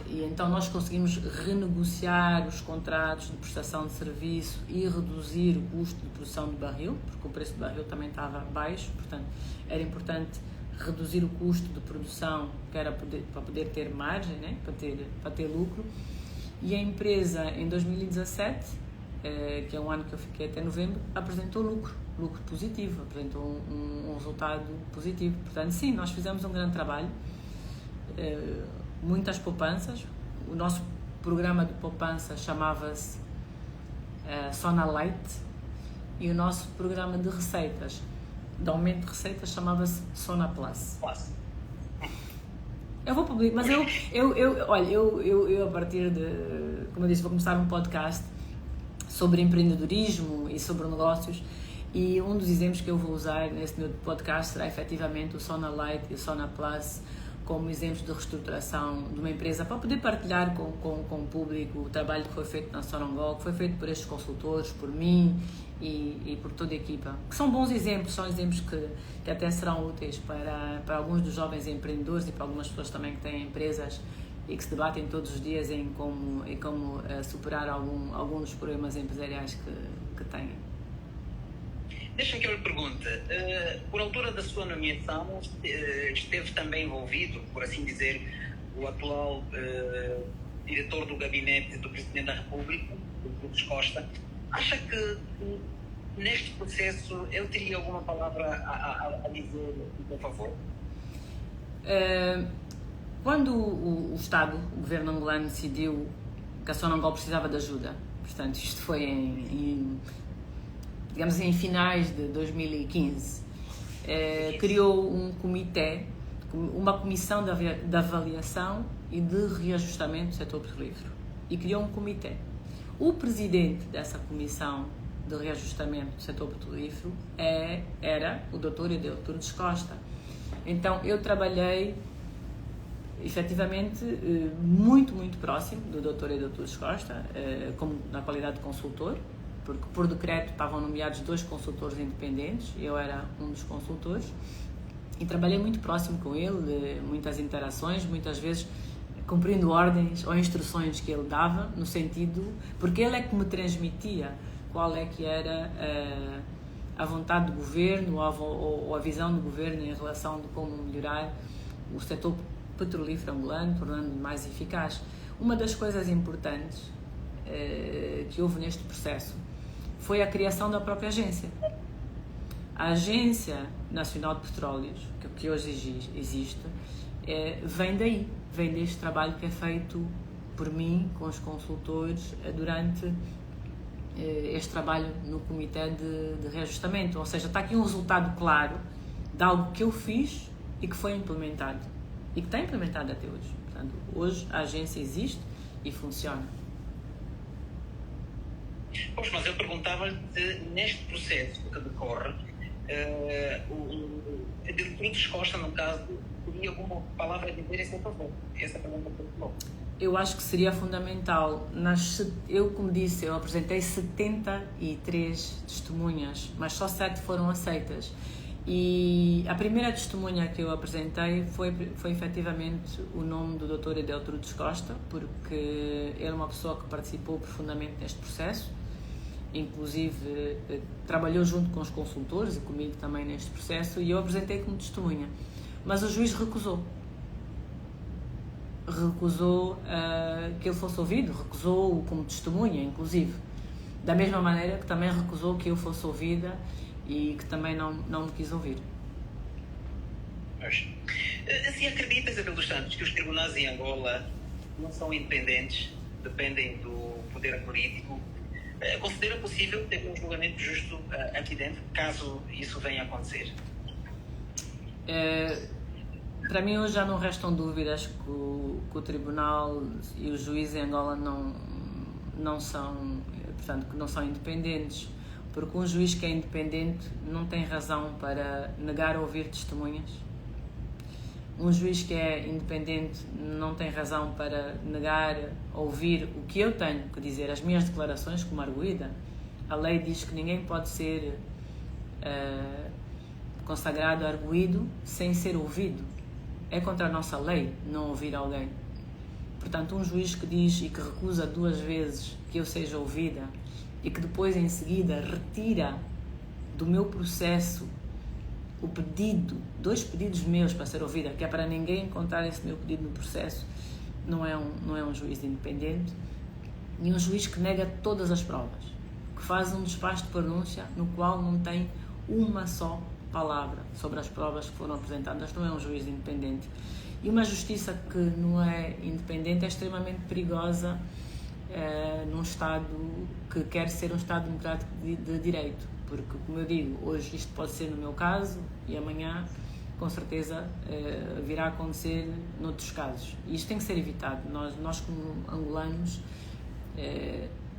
e então nós conseguimos renegociar os contratos de prestação de serviço e reduzir o custo de produção do barril, porque o preço do barril também estava baixo, portanto era importante reduzir o custo de produção, que era para poder ter margem, né? para ter lucro. E a empresa em 2017, que é um ano que eu fiquei até novembro, apresentou lucro positivo, apresentou um resultado positivo. Portanto, sim, nós fizemos um grande trabalho, muitas poupanças. O nosso programa de poupança chamava-se Sona Light, e o nosso programa de receitas, de aumento de receitas, chamava-se Sona Plus. Eu vou publicar, mas eu a partir de, como eu disse, vou começar um podcast sobre empreendedorismo e sobre negócios, e um dos exemplos que eu vou usar nesse meu podcast será efetivamente o Sona Light e o Sona Plus como exemplos de reestruturação de uma empresa, para poder partilhar com o público o trabalho que foi feito na Sonangol, que foi feito por estes consultores, por mim e por toda a equipa, que são bons exemplos, são exemplos que até serão úteis para alguns dos jovens empreendedores e para algumas pessoas também que têm empresas e que se debatem todos os dias em como superar algum dos problemas empresariais que têm. Deixa que eu lhe pergunte, por altura da sua nomeação, esteve também envolvido, por assim dizer, o atual diretor do gabinete do Presidente da República, o Cruz Costa. Acha que neste processo ele teria alguma palavra a dizer por favor? Quando o Estado, o governo angolano, decidiu que a Sonangol precisava de ajuda, portanto, isto foi digamos assim, em finais de 2015, criou um comitê, uma comissão de avaliação e de reajustamento do setor petrolífero, e criou um comitê. O presidente dessa comissão de reajustamento do setor petrolífero era o Dr. Edelturdes Costa. Então eu trabalhei efetivamente muito próximo do Dr. Edelturdes Costa, como na qualidade de consultor, porque por decreto estavam nomeados 2 consultores independentes, eu era um dos consultores, e trabalhei muito próximo com ele, muitas interações, muitas vezes cumprindo ordens ou instruções que ele dava, no sentido, porque ele é que me transmitia qual é que era a vontade do governo ou a visão do governo em relação de como melhorar o setor petrolífero angolano, tornando-o mais eficaz. Uma das coisas importantes que houve neste processo foi a criação da própria agência. A Agência Nacional de Petróleos, que hoje existe, vem deste trabalho que é feito por mim, com os consultores, durante este trabalho no Comitê de Reajustamento. Ou seja, está aqui um resultado claro de algo que eu fiz e que foi implementado, e que está implementado até hoje. Portanto, hoje a agência existe e funciona. Pois, mas eu perguntava-lhe se neste processo que decorre, o Edelturdes Costa, no caso, teria alguma palavra a dizer em seu favor. Essa pergunta que eu coloco. Eu acho que seria fundamental. Eu, como disse, eu apresentei 73 testemunhas, mas só 7 foram aceitas. E a primeira testemunha que eu apresentei foi efetivamente o nome do Dr. Edelturdes Costa, porque ele é uma pessoa que participou profundamente neste processo, inclusive trabalhou junto com os consultores e comigo também neste processo, e eu apresentei como testemunha. Mas o juiz recusou que ele fosse ouvido, recusou-o como testemunha, inclusive. Da mesma maneira que também recusou que eu fosse ouvida e que também não me quis ouvir. Se acredita, Isabel dos Santos, que os tribunais em Angola não são independentes, dependem do poder político, considera possível ter um julgamento justo aqui dentro, caso isso venha a acontecer? Para mim hoje já não restam dúvidas que o tribunal e o juiz em Angola não são, portanto, que não são independentes. Porque um juiz que é independente não tem razão para negar ouvir testemunhas. Um juiz que é independente não tem razão para negar ouvir o que eu tenho que dizer, as minhas declarações como arguida. A lei diz que ninguém pode ser consagrado arguido sem ser ouvido. É contra a nossa lei não ouvir alguém. Portanto, um juiz que diz e que recusa 2 vezes que eu seja ouvida e que depois em seguida retira do meu processo o pedido, 2 pedidos meus para ser ouvida, que é para ninguém encontrar esse meu pedido no processo, não é um juiz independente. E um juiz que nega todas as provas, que faz um despacho de pronúncia no qual não tem uma só palavra sobre as provas que foram apresentadas, não é um juiz independente. E uma justiça que não é independente é extremamente perigosa num Estado que quer ser um Estado democrático de direito, porque, como eu digo, hoje isto pode ser no meu caso e amanhã, com certeza, virá a acontecer noutros casos. E isto tem que ser evitado. Nós como angolanos,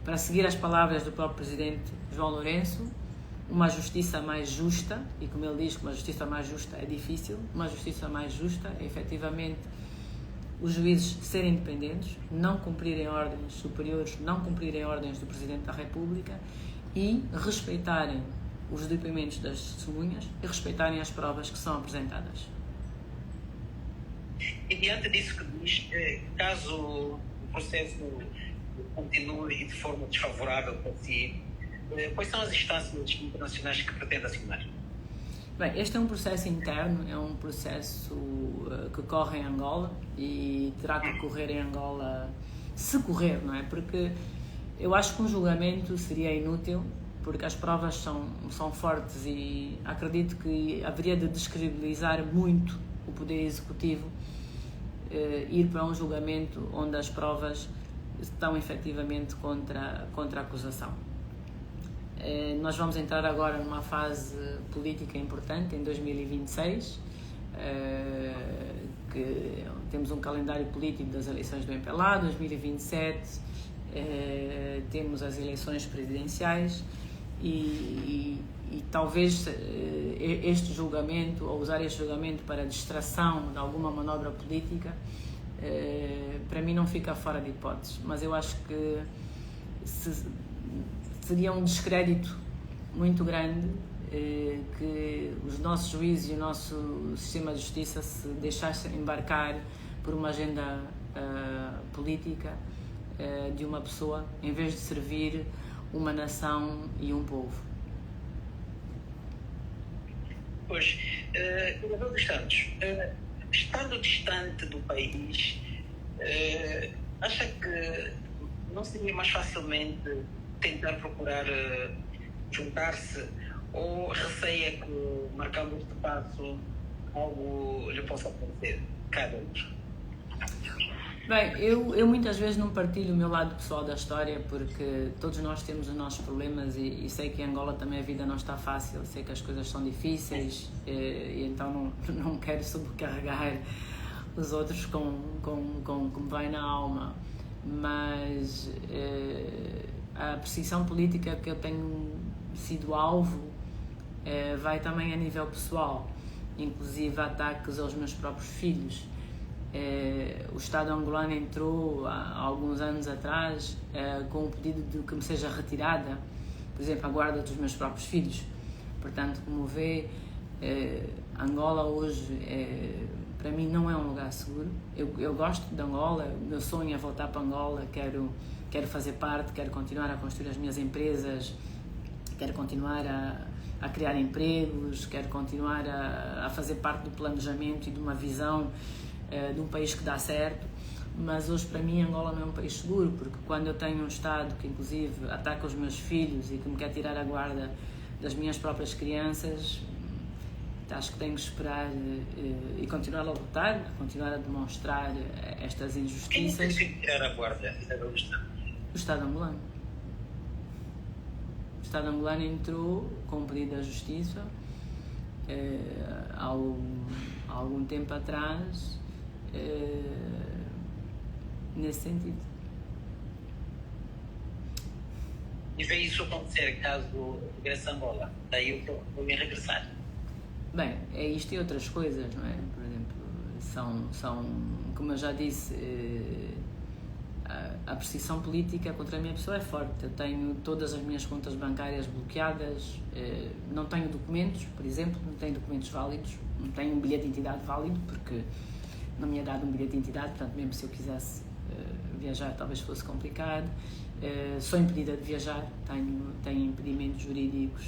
para seguir as palavras do próprio Presidente João Lourenço, uma justiça mais justa, e como ele diz que uma justiça mais justa é difícil, uma justiça mais justa é efetivamente os juízes serem independentes, não cumprirem ordens superiores, não cumprirem ordens do Presidente da República e respeitarem os depoimentos das testemunhas e respeitarem as provas que são apresentadas. E diante disso que diz, caso o processo continue de forma desfavorável para si, quais são as instâncias internacionais que pretende assinar? Bem, este é um processo interno, é um processo que corre em Angola e terá que correr em Angola, se correr, não é? Porque eu acho que um julgamento seria inútil, porque as provas são fortes e acredito que haveria de descredibilizar muito o Poder Executivo ir para um julgamento onde as provas estão efetivamente contra a acusação. Nós vamos entrar agora numa fase política importante em 2026, que temos um calendário político das eleições do MPLA, 2027 temos as eleições presidenciais e talvez este julgamento, ou usar este julgamento para distração de alguma manobra política, para mim não fica fora de hipótese, mas eu acho que seria um descrédito muito grande que os nossos juízes e o nosso sistema de justiça se deixassem embarcar por uma agenda política de uma pessoa, em vez de servir uma nação e um povo. Pois, Governador dos Santos, estando distante do país, acha que não seria mais facilmente tentar procurar juntar-se, ou receia que, marcando este passo, algo lhe possa acontecer cá dentro? Bem, eu muitas vezes não partilho o meu lado pessoal da história, porque todos nós temos os nossos problemas e sei que em Angola também a vida não está fácil, sei que as coisas são difíceis e então não quero sobrecarregar os outros com me vai na alma, mas a perseguição política que eu tenho sido alvo vai também a nível pessoal, inclusive ataques aos meus próprios filhos. O Estado angolano entrou há alguns anos atrás com o pedido de que me seja retirada, por exemplo, a guarda dos meus próprios filhos. Portanto, como vê, Angola hoje para mim não é um lugar seguro. Eu gosto de Angola, o meu sonho é voltar para Angola, quero fazer parte, quero continuar a construir as minhas empresas, quero continuar a criar empregos, quero continuar a fazer parte do planejamento e de uma visão de um país que dá certo, mas hoje para mim Angola não é um país seguro, porque quando eu tenho um Estado que inclusive ataca os meus filhos e que me quer tirar a guarda das minhas próprias crianças, acho que tenho que esperar e continuar a lutar, a continuar a demonstrar estas injustiças. Quem tem que tirar a guarda? O Estado angolano. O Estado angolano entrou com um pedido da justiça há algum tempo atrás, nesse sentido. e ver isso acontecer caso regresse a Angola. Daí eu vou regressar. Bem, é isto e outras coisas, não é? Por exemplo, são como eu já disse, a perseguição política contra a minha pessoa é forte. Eu tenho todas as minhas contas bancárias bloqueadas, não tenho documentos, por exemplo, não tenho documentos válidos, não tenho um bilhete de identidade válido, porque não me é dado um bilhete de identidade, portanto, mesmo se eu quisesse viajar, talvez fosse complicado. Sou impedida de viajar, tenho impedimentos jurídicos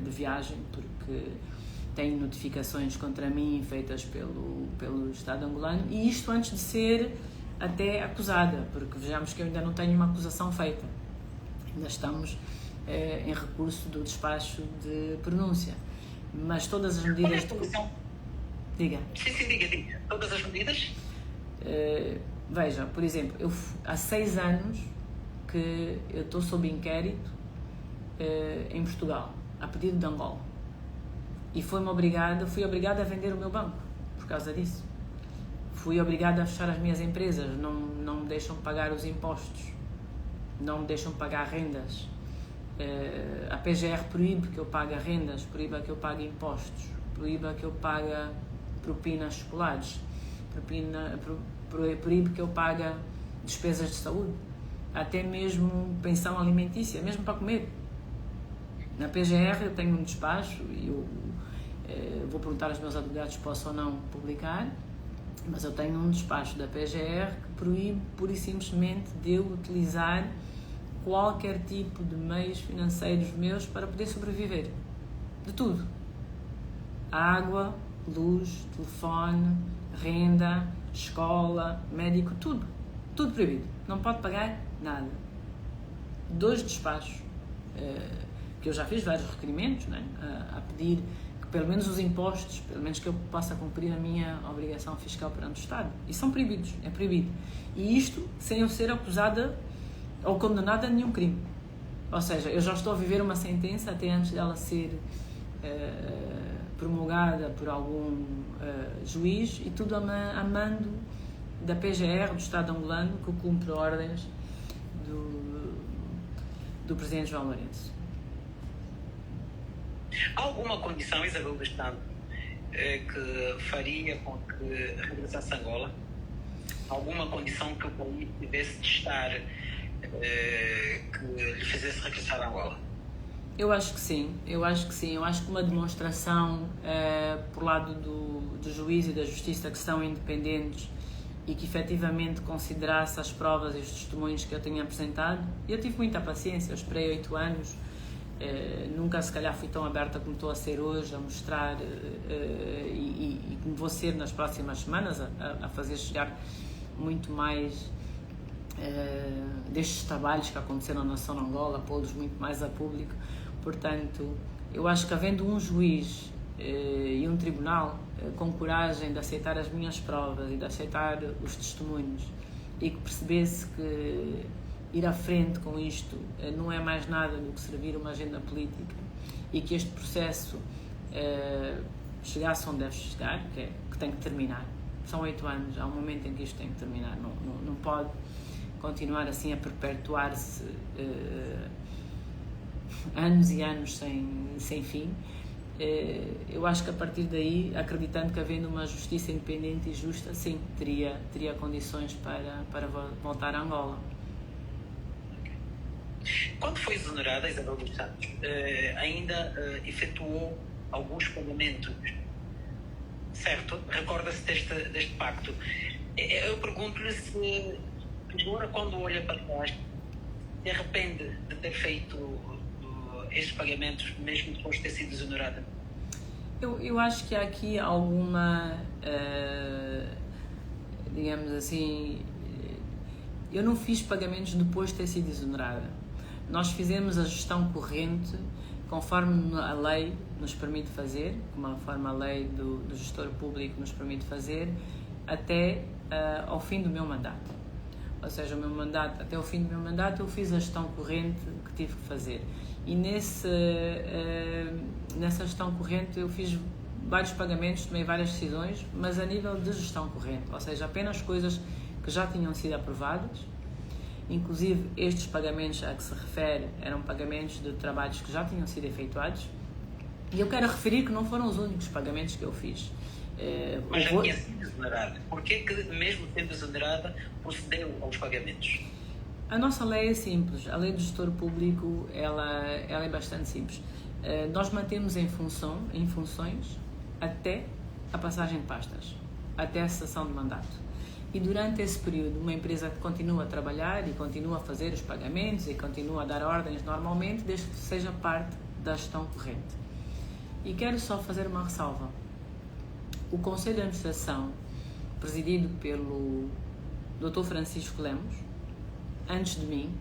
de viagem, porque tenho notificações contra mim feitas pelo Estado angolano, e isto antes de ser até acusada, porque vejamos que eu ainda não tenho uma acusação feita, ainda estamos em recurso do despacho de pronúncia, mas todas as medidas... Diga. Sim, diga. Todas as medidas? Veja, por exemplo, há 6 anos que eu estou sob inquérito em Portugal, a pedido de Angola. E fui obrigada a vender o meu banco por causa disso. Fui obrigada a fechar as minhas empresas, não me deixam pagar os impostos, não me deixam pagar rendas. A PGR proíbe que eu pague rendas, proíbe que eu pague impostos, proíbe que eu pague propinas escolares, proíbe que eu pague despesas de saúde, até mesmo pensão alimentícia, mesmo para comer. Na PGR eu tenho um despacho e eu vou perguntar aos meus advogados se posso ou não publicar, mas eu tenho um despacho da PGR que proíbe pura e simplesmente de eu utilizar qualquer tipo de meios financeiros meus para poder sobreviver. De tudo. Água, luz, telefone, renda, escola, médico, tudo. Tudo proibido. Não pode pagar nada. 2 despachos, que eu já fiz vários requerimentos, né, a pedir que pelo menos os impostos, pelo menos que eu possa cumprir a minha obrigação fiscal perante o Estado. E são proibidos, é proibido. E isto sem eu ser acusada ou condenada a nenhum crime. Ou seja, eu já estou a viver uma sentença até antes dela ser promulgada por algum juiz, e tudo a mando da PGR, do Estado angolano, que cumpre ordens do Presidente João Lourenço. Há alguma condição, Isabel do Estado, que faria com que regressasse a Angola? Alguma condição que o país tivesse de estar que lhe fizesse regressar a Angola? Eu acho que sim. Eu acho que uma demonstração por lado do juiz e da justiça, que são independentes e que efetivamente considerasse as provas e os testemunhos que eu tinha apresentado. Eu tive muita paciência, eu esperei 8 anos, nunca se calhar fui tão aberta como estou a ser hoje, a mostrar e como vou ser nas próximas semanas, a fazer chegar muito mais destes trabalhos que aconteceram na nação de Angola, pô-los muito mais a público. Portanto, eu acho que havendo um juiz e um tribunal com coragem de aceitar as minhas provas e de aceitar os testemunhos, e que percebesse que ir à frente com isto não é mais nada do que servir uma agenda política, e que este processo chegasse onde deve chegar, que tem que terminar. São 8 anos, há um momento em que isto tem que terminar, não pode continuar assim a perpetuar-se anos e anos sem fim. Eu acho que a partir daí, acreditando que havendo uma justiça independente e justa, sim, teria condições para voltar a Angola. Quando foi exonerada, Isabel dos Santos, ainda efetuou alguns pagamentos, certo? Recorda-se deste pacto. Eu pergunto-lhe se agora, quando olha para trás, se arrepende de ter feito estes pagamentos, mesmo depois de ter sido exonerada? Eu acho que há aqui alguma, digamos assim, eu não fiz pagamentos depois de ter sido exonerada. Nós fizemos a gestão corrente conforme a lei nos permite fazer, conforme a lei do gestor público nos permite fazer, até ao fim do meu mandato. Ou seja, até o fim do meu mandato eu fiz a gestão corrente que tive que fazer. E nessa gestão corrente eu fiz vários pagamentos, tomei várias decisões, mas a nível de gestão corrente, ou seja, apenas coisas que já tinham sido aprovadas, Inclusive, estes pagamentos a que se refere eram pagamentos de trabalhos que já tinham sido efetuados. E eu quero referir que não foram os únicos pagamentos que eu fiz. Mas já tinha sido exonerada. Por que, mesmo sendo exonerada, procedeu aos pagamentos? A nossa lei é simples. A lei do gestor público ela é bastante simples. Nós mantemos em funções até a passagem de pastas, até a cessação de mandato. E durante esse período, uma empresa continua a trabalhar e continua a fazer os pagamentos e continua a dar ordens normalmente, desde que seja parte da gestão corrente. E quero só fazer uma ressalva. O Conselho de Administração, presidido pelo Dr. Francisco Lemos, antes de mim,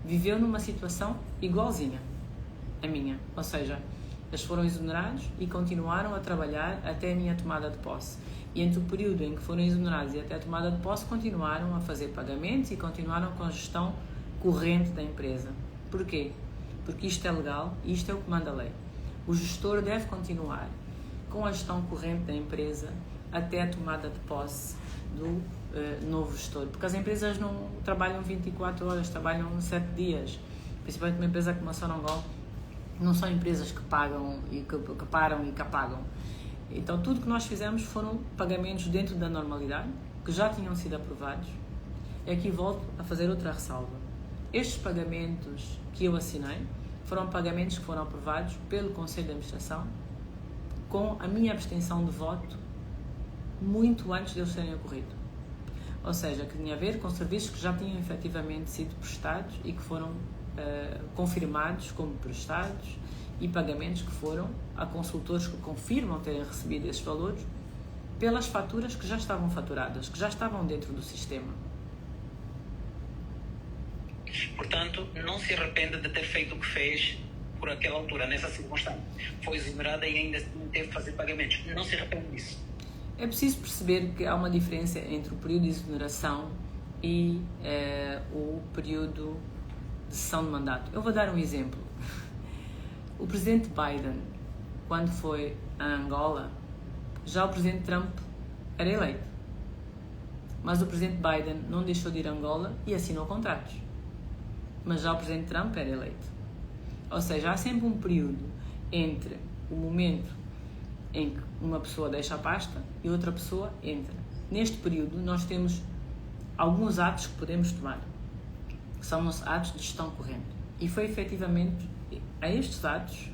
viveu numa situação igualzinha à minha. Ou seja, eles foram exonerados e continuaram a trabalhar até a minha tomada de posse. E entre o período em que foram exonerados e até a tomada de posse, continuaram a fazer pagamentos e continuaram com a gestão corrente da empresa. Porquê? Porque isto é legal e isto é o que manda a lei. O gestor deve continuar com a gestão corrente da empresa até a tomada de posse do novo gestor. Porque as empresas não trabalham 24 horas, trabalham 7 dias. Principalmente uma empresa como a Sonangol, não são empresas que pagam e que param e que apagam. Então, tudo que nós fizemos foram pagamentos dentro da normalidade, que já tinham sido aprovados. E aqui volto a fazer outra ressalva. Estes pagamentos que eu assinei foram pagamentos que foram aprovados pelo Conselho de Administração com a minha abstenção de voto muito antes de eles terem ocorrido. Ou seja, que tinha a ver com serviços que já tinham efetivamente sido prestados e que foram confirmados como prestados e pagamentos que foram a consultores que confirmam terem recebido esses valores pelas faturas que já estavam faturadas, que já estavam dentro do sistema. Portanto, não se arrepende de ter feito o que fez por aquela altura, nessa circunstância. Foi exonerada e ainda assim teve que fazer pagamentos. Não se arrepende disso. É preciso perceber que há uma diferença entre o período de exoneração e o período de cessão de mandato. Eu vou dar um exemplo. O presidente Biden, quando foi a Angola, já o presidente Trump era eleito. Mas o presidente Biden não deixou de ir a Angola e assinou contratos. Mas já o presidente Trump era eleito. Ou seja, há sempre um período entre o momento em que uma pessoa deixa a pasta e outra pessoa entra. Neste período, nós temos alguns atos que podemos tomar, que são os atos de gestão corrente. E foi efetivamente a estes atos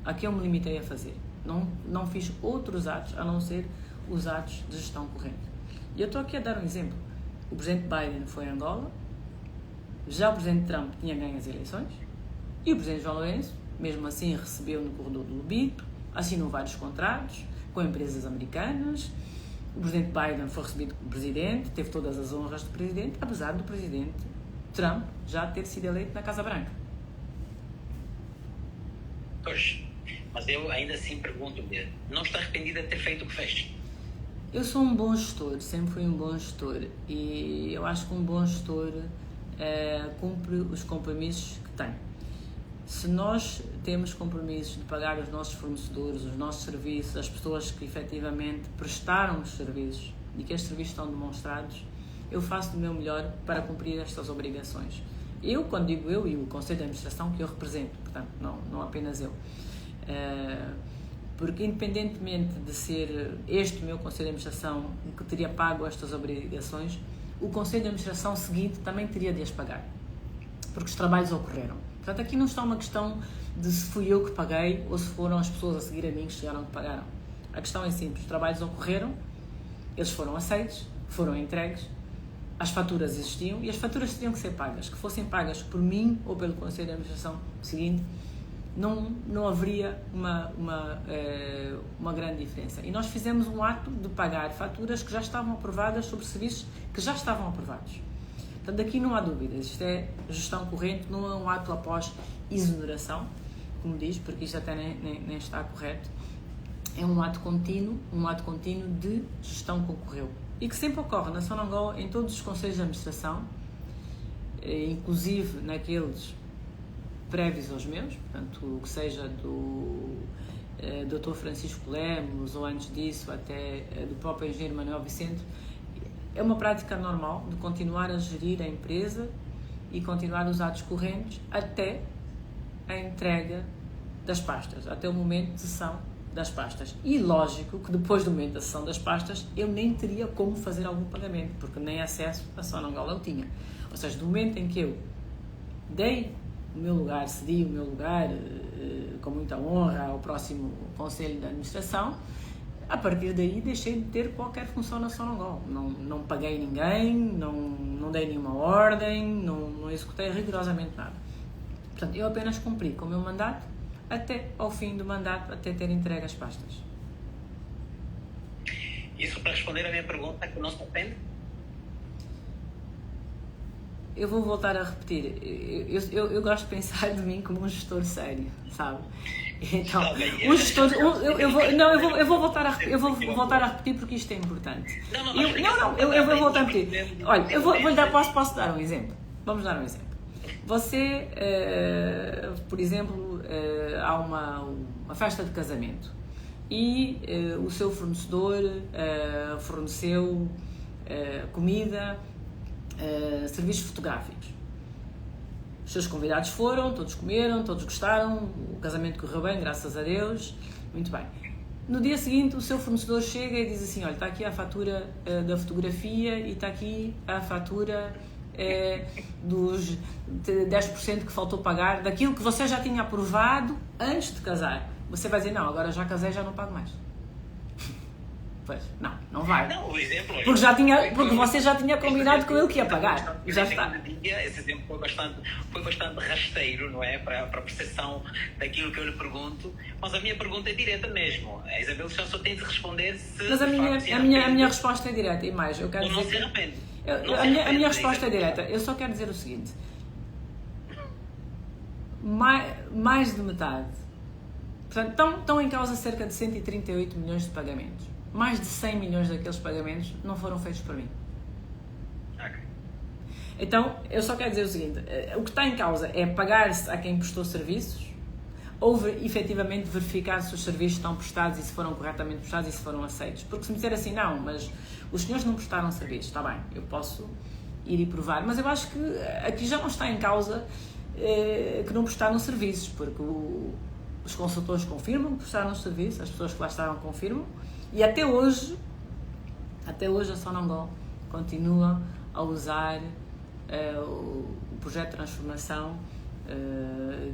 a que eu me limitei a fazer. Não fiz outros atos a não ser os atos de gestão corrente. E eu estou aqui a dar um exemplo. O presidente Biden foi a Angola, já o presidente Trump tinha ganho as eleições e o presidente João Lourenço, mesmo assim, recebeu no corredor do lobito, assinou vários contratos com empresas americanas. O presidente Biden foi recebido como presidente, teve todas as honras de presidente, apesar do presidente Trump já ter sido eleito na Casa Branca. Pois, mas eu ainda assim pergunto-me, não está arrependida de ter feito o que fez? Eu sou um bom gestor, sempre fui um bom gestor e eu acho que um bom gestor cumpre os compromissos que tem. Se nós temos compromissos de pagar os nossos fornecedores, os nossos serviços, as pessoas que efetivamente prestaram os serviços e que estes serviços estão demonstrados, eu faço o meu melhor para cumprir estas obrigações. Eu, quando digo eu, e o Conselho de Administração que eu represento, portanto, não apenas eu. Porque independentemente de ser este o meu Conselho de Administração que teria pago estas obrigações, o Conselho de Administração seguinte também teria de as pagar, porque os trabalhos ocorreram. Portanto, aqui não está uma questão de se fui eu que paguei ou se foram as pessoas a seguir a mim que chegaram que pagaram. A questão é simples, os trabalhos ocorreram, eles foram aceitos, foram entregues, as faturas existiam e as faturas teriam que ser pagas. Que fossem pagas por mim ou pelo Conselho de Administração seguinte, não haveria uma grande diferença. E nós fizemos um ato de pagar faturas que já estavam aprovadas sobre serviços que já estavam aprovados. Portanto, aqui não há dúvidas, isto é gestão corrente, não é um ato após exoneração, como diz, porque isto até nem está correto. É um ato contínuo de gestão que ocorreu. E que sempre ocorre na Sonangol, em todos os conselhos de administração, inclusive naqueles prévios aos meus, portanto, o que seja do Dr. Francisco Lemos, ou antes disso até do próprio engenheiro Manuel Vicente, é uma prática normal de continuar a gerir a empresa e continuar os atos correntes até a entrega das pastas, até o momento de cessão das pastas. E lógico que depois do momento da cessão das pastas eu nem teria como fazer algum pagamento, porque nem acesso a Sonangol eu tinha. Ou seja, do momento em que eu dei o meu lugar, cedi o meu lugar com muita honra ao próximo Conselho de Administração, a partir daí deixei de ter qualquer função na Sonangol. Não paguei ninguém, não dei nenhuma ordem, não executei rigorosamente nada. Portanto, eu apenas cumpri com o meu mandato até ao fim do mandato, até ter entregue as pastas. Isso para responder a minha pergunta, que não se depende? Eu vou voltar a repetir. Eu gosto de pensar de mim como um gestor sério, sabe? Então, um gestor, eu vou voltar a repetir porque isto é importante. Eu vou voltar a repetir. Olha, posso dar um exemplo. Vamos dar um exemplo. Você, por exemplo, há uma festa de casamento e o seu fornecedor forneceu comida, serviços fotográficos. Os seus convidados foram, todos comeram, todos gostaram, o casamento correu bem, graças a Deus, muito bem. No dia seguinte o seu fornecedor chega e diz assim, olha, está aqui a fatura da fotografia e está aqui a fatura dos 10% que faltou pagar, daquilo que você já tinha aprovado antes de casar. Você vai dizer, não, agora já casei, já não pago mais. Pois, não vai. Não, o exemplo... Porque você já tinha combinado com ele que ia pagar. Já está. Esse exemplo foi bastante rasteiro, não é? Para a percepção daquilo que eu lhe pergunto. Mas a minha pergunta é direta mesmo. A Isabel só tem de responder se... Mas a minha resposta é direta. E mais, eu quero dizer... Não se arrepende. A minha resposta é direta. Eu só quero dizer o seguinte. Mais de metade. Portanto, estão em causa cerca de 138 milhões de pagamentos. Mais de 100 milhões daqueles pagamentos não foram feitos por mim. Okay. Então, eu só quero dizer o seguinte. O que está em causa é pagar-se a quem prestou serviços ou efetivamente verificar se os serviços estão prestados e se foram corretamente prestados e se foram aceitos. Porque se me disser assim, não, mas os senhores não prestaram serviços, está bem, eu posso ir e provar. Mas eu acho que aqui já não está em causa que não prestaram serviços, porque os consultores confirmam que prestaram os serviços, as pessoas que lá estavam confirmam, e até hoje a Sonangol continua a usar o projeto de transformação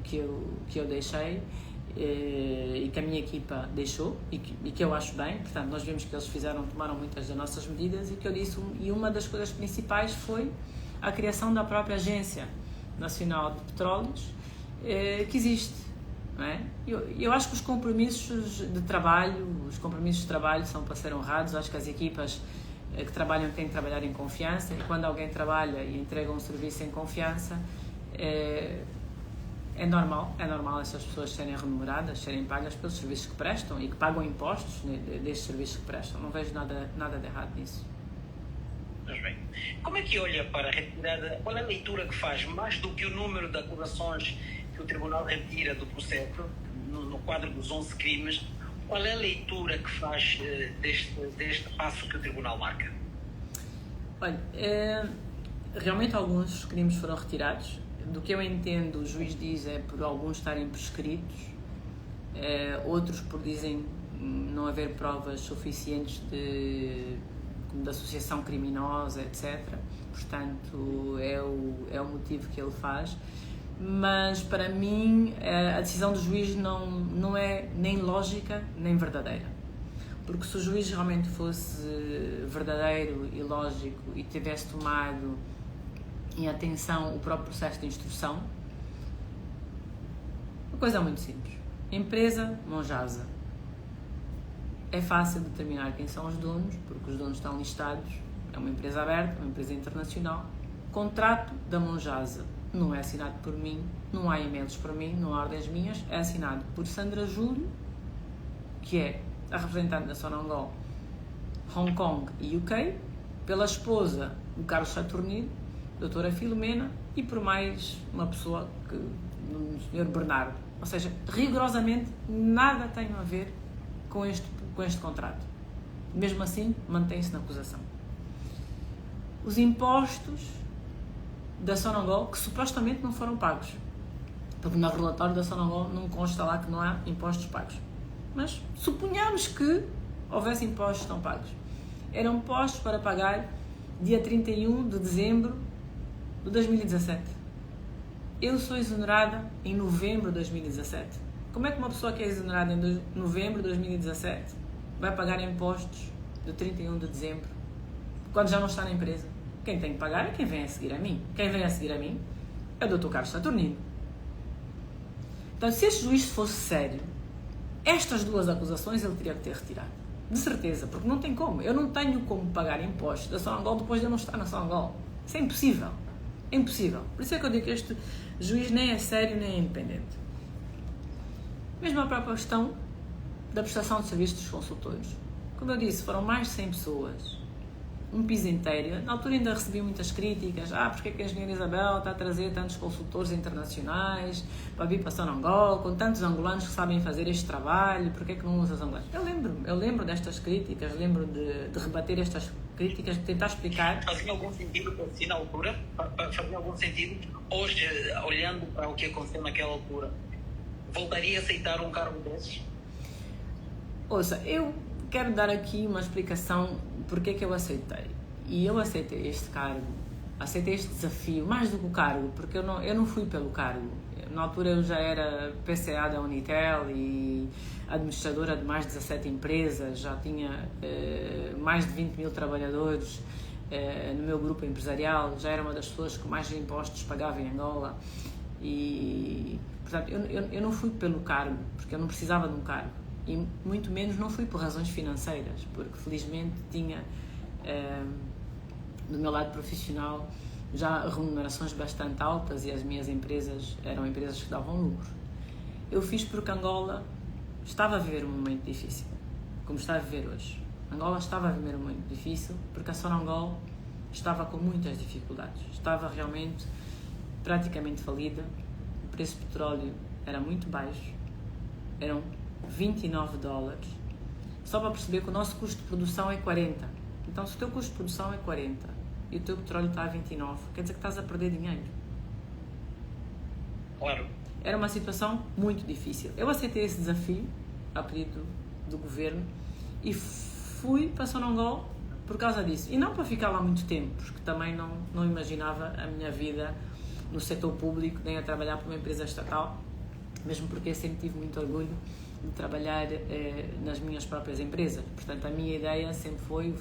que eu deixei e que a minha equipa deixou e que eu acho bem. Portanto, nós vimos que eles tomaram muitas das nossas medidas e uma das coisas principais foi a criação da própria Agência Nacional de Petróleos que existe. Não é? Eu acho que os compromissos de trabalho são para ser honrados. Acho que as equipas que trabalham têm que trabalhar em confiança, e quando alguém trabalha e entrega um serviço em confiança, é normal essas pessoas serem remuneradas, serem pagas pelos serviços que prestam e que pagam impostos destes serviços que prestam. Não vejo nada de errado nisso. Mas bem, como é que olha para a retirada? Qual é a leitura que faz, mais do que o número de acusações que o Tribunal retira do processo, no quadro dos 11 crimes, qual é a leitura que faz deste passo que o Tribunal marca? Olha, realmente alguns crimes foram retirados. Do que eu entendo, o juiz diz por alguns estarem prescritos, outros por dizem não haver provas suficientes de associação criminosa, etc. Portanto, é o motivo que ele faz. Mas para mim a decisão do juiz não é nem lógica nem verdadeira, porque se o juiz realmente fosse verdadeiro e lógico e tivesse tomado em atenção o próprio processo de instrução, a coisa é muito simples. Empresa Monjasa, é fácil determinar quem são os donos, porque os donos estão listados, é uma empresa aberta, uma empresa internacional. Contrato da Monjasa não é assinado por mim, não há e-mails por mim, não há ordens minhas, é assinado por Sandra Júlio, que é a representante da Sonangol Hong Kong e UK, pela esposa do Carlos Saturnino, doutora Filomena, e por mais uma pessoa, o Sr. Bernardo. Ou seja, rigorosamente nada tem a ver com este contrato. Mesmo assim, mantém-se na acusação. os impostos da Sonangol que supostamente não foram pagos. Porque no relatório da Sonangol não consta lá que não há impostos pagos. Mas suponhamos que houvesse impostos não pagos. Eram postos para pagar dia 31 de dezembro de 2017. Eu sou exonerada em novembro de 2017. Como é que uma pessoa que é exonerada em novembro de 2017 vai pagar impostos de 31 de dezembro quando já não está na empresa? Quem tem que pagar é quem vem a seguir a mim. Quem vem a seguir a mim é o Dr. Carlos Saturnino. Então, se este juiz fosse sério, estas duas acusações ele teria que ter retirado. De certeza, porque não tem como. Eu não tenho como pagar impostos da Sonangol depois de eu não estar na Sonangol. Isso é impossível. É impossível. Por isso é que eu digo que este juiz nem é sério nem é independente. Mesmo a própria questão da prestação de serviços dos consultores. Como eu disse, foram mais de 100 pessoas. Um piso inteiro. Na altura ainda recebi muitas críticas. Porque é que a engenheira Isabel está a trazer tantos consultores internacionais para vir para Sonangol, com tantos angolanos que sabem fazer este trabalho, porque é que não usa os angolanos? Eu lembro destas críticas, lembro de rebater estas críticas, de tentar explicar. Fazia algum sentido para si na altura? Fazia algum sentido? Hoje, olhando para o que aconteceu naquela altura, voltaria a aceitar um cargo desses? Ouça, eu quero dar aqui uma explicação porque é que eu aceitei. E eu aceitei este cargo, aceitei este desafio, mais do que o cargo, porque eu não fui pelo cargo. Na altura eu já era PCA da Unitel e administradora de mais de 17 empresas, já tinha mais de 20 mil trabalhadores no meu grupo empresarial, já era uma das pessoas que mais impostos pagava em Angola. E, portanto, eu não fui pelo cargo, porque eu não precisava de um cargo. E muito menos não fui por razões financeiras, porque felizmente tinha do meu lado profissional já remunerações bastante altas e as minhas empresas eram empresas que davam lucro. Eu fiz porque Angola estava a viver um momento difícil, como está a viver hoje. Angola estava a viver um momento difícil porque a Sonangol estava com muitas dificuldades, estava realmente praticamente falida, o preço do petróleo era muito baixo, eram $29, só para perceber que o nosso custo de produção é 40. Então, se o teu custo de produção é 40 e o teu petróleo está a 29, quer dizer que estás a perder dinheiro. Claro. Era uma situação muito difícil. Eu aceitei esse desafio, a pedido do governo, e fui para Sonangol por causa disso. E não para ficar lá muito tempo, porque também não imaginava a minha vida no setor público, nem a trabalhar para uma empresa estatal, mesmo porque eu sempre tive muito orgulho de trabalhar nas minhas próprias empresas. Portanto, a minha ideia sempre foi,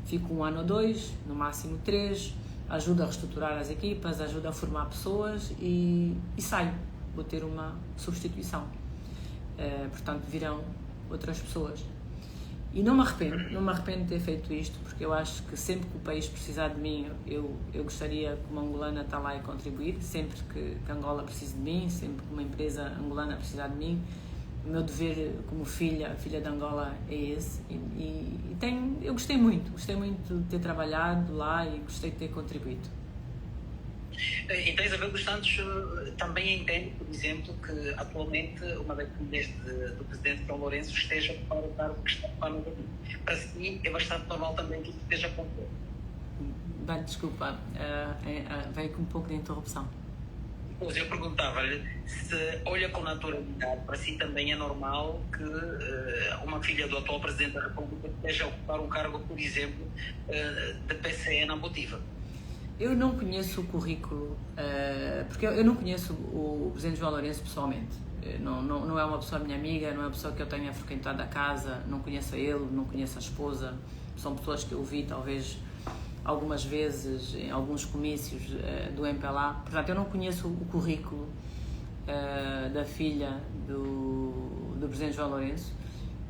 fico 1 ano ou 2, no máximo 3, ajudo a reestruturar as equipas, ajudo a formar pessoas e saio, vou ter uma substituição. Portanto, virão outras pessoas. E não me arrependo de ter feito isto, porque eu acho que sempre que o país precisar de mim, eu gostaria, como angolana, estar lá e contribuir. Sempre que Angola precisa de mim, sempre que uma empresa angolana precisar de mim, o meu dever como filha de Angola é esse. Eu gostei muito de ter trabalhado lá e gostei de ter contribuído. Então, Isabel dos Santos também entende, por exemplo, que atualmente uma das filhas do presidente João Lourenço esteja para o cargo que está para o governo. Para si é bastante normal também que isso esteja acontecendo. Bem, desculpa, veio com um pouco de interrupção. Pois eu perguntava-lhe se olha com naturalidade, para si também é normal que uma filha do atual presidente da República esteja a ocupar um cargo, por exemplo, de PCE na Motiva. Eu não conheço o currículo, porque eu não conheço o presidente João Lourenço pessoalmente. Não é uma pessoa minha amiga, não é uma pessoa que eu tenha frequentado a casa, não conheço a ele, não conheço a esposa. São pessoas que eu vi talvez algumas vezes em alguns comícios do MPLA. Portanto, eu não conheço o currículo da filha do presidente João Lourenço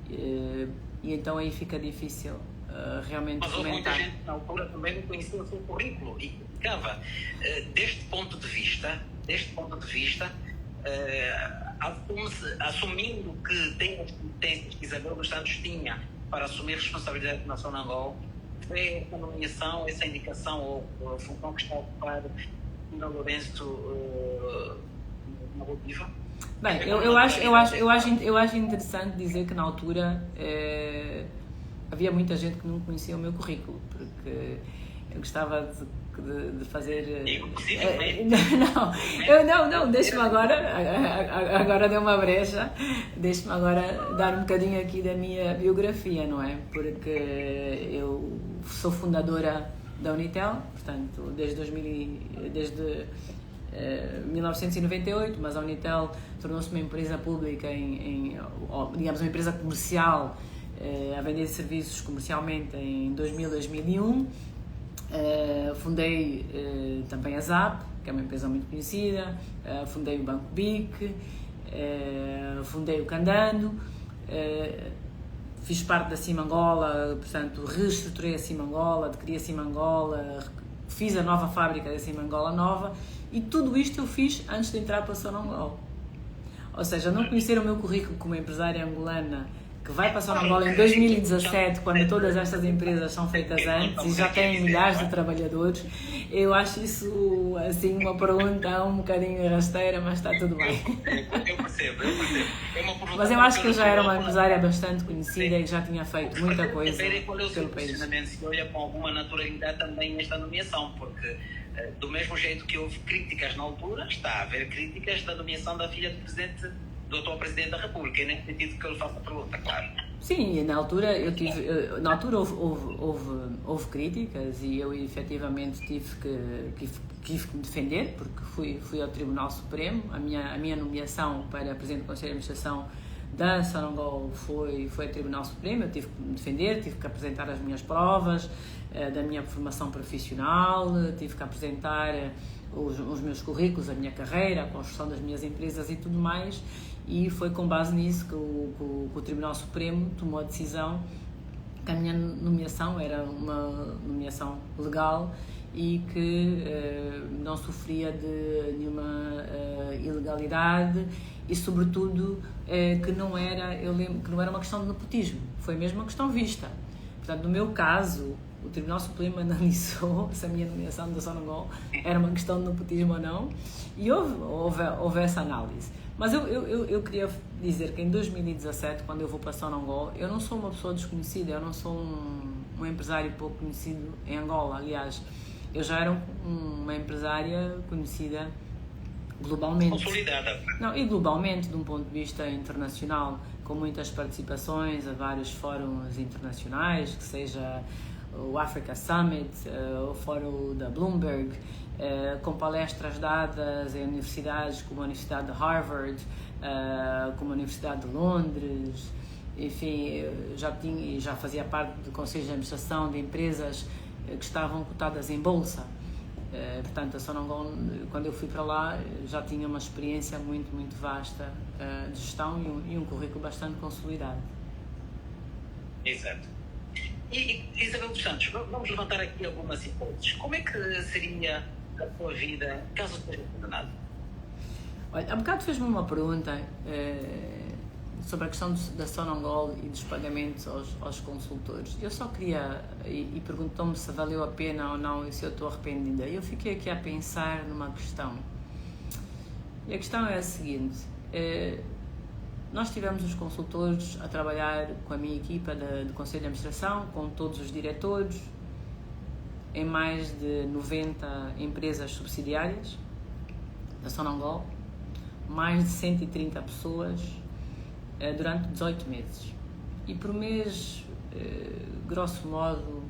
e então aí fica difícil realmente mas houve muita comentar. gente na altura também não conhecia o seu currículo e criticava. Deste ponto de vista, assumindo que tem as competências que Isabel dos Santos tinha para assumir responsabilidade na Sonangol, foi essa nomeação, essa indicação ou a função que está a ocupar João Lourenço na Motiva? Bem, eu acho interessante dizer que na altura havia muita gente que não conhecia o meu currículo, porque Eu gostava de fazer. Não, deixa-me agora deu uma brecha, deixa-me agora dar um bocadinho aqui da minha biografia, não é? Porque eu sou fundadora da Unitel, portanto, desde 1998, mas a Unitel tornou-se uma empresa pública, digamos, uma empresa comercial, a vender serviços comercialmente em 2001. Fundei também a ZAP, que é uma empresa muito conhecida, fundei o Banco BIC, fundei o Candando, fiz parte da CIM Angola, portanto reestruturei a CIM Angola, adquiri a CIM Angola, fiz a nova fábrica da CIM Angola nova, e tudo isto eu fiz antes de entrar para a Sonangol. Ou seja, não conhecer o meu currículo como empresária angolana, que vai passar na Angola em 2017, quando todas estas empresas são feitas antes e já têm milhares de trabalhadores. Eu acho isso, assim, uma pergunta um bocadinho rasteira, mas está tudo bem. Eu percebo. Mas eu acho que eu já era uma empresária bastante conhecida e já tinha feito muita coisa pelo país. Se olha com alguma naturalidade também esta nomeação, porque do mesmo jeito que houve críticas na altura, está a haver críticas da nomeação da filha do presidente, do atual Presidente da República, e nesse sentido que eu lhe faço a pergunta, claro. Sim, na altura houve críticas e eu efetivamente tive que me defender, porque fui ao Tribunal Supremo. A minha nomeação para Presidente do Conselho de Administração da Sonangol foi ao Tribunal Supremo. Eu tive que me defender, tive que apresentar as minhas provas da minha formação profissional, tive que apresentar os meus currículos, a minha carreira, a construção das minhas empresas e tudo mais, e foi com base nisso que o Tribunal Supremo tomou a decisão que a minha nomeação era uma nomeação legal e que não sofria de nenhuma ilegalidade e, sobretudo, que não era uma questão de nepotismo, foi mesmo uma questão vista. Portanto, no meu caso, o Tribunal Supremo analisou se a minha nomeação da Sonangol era uma questão de nepotismo ou não, e houve essa análise. Mas eu queria dizer que em 2017, quando eu vou para Sonangol, eu não sou uma pessoa desconhecida, eu não sou um empresário pouco conhecido em Angola. Aliás, eu já era uma empresária conhecida globalmente. Consolidada. Não, e globalmente, de um ponto de vista internacional, com muitas participações a vários fóruns internacionais, que seja o Africa Summit, o fórum da Bloomberg, com palestras dadas em universidades como a Universidade de Harvard, como a Universidade de Londres. Enfim, já fazia parte do Conselho de Administração de empresas que estavam cotadas em bolsa. Portanto, a Sonangol, quando eu fui para lá, já tinha uma experiência muito, muito vasta de gestão e um currículo bastante consolidado. Exato. E Isabel dos Santos, vamos levantar aqui algumas hipóteses. Como é que seria a sua vida caso seja condenado? Olha, há bocado fez-me uma pergunta sobre a questão da Sonangol e dos pagamentos aos consultores. Eu só queria, e perguntou-me se valeu a pena ou não e se eu estou arrependida. Eu fiquei aqui a pensar numa questão. E a questão é a seguinte: nós tivemos os consultores a trabalhar com a minha equipa do Conselho de Administração, com todos os diretores, em mais de 90 empresas subsidiárias da Sonangol, mais de 130 pessoas, durante 18 meses. E por mês, grosso modo,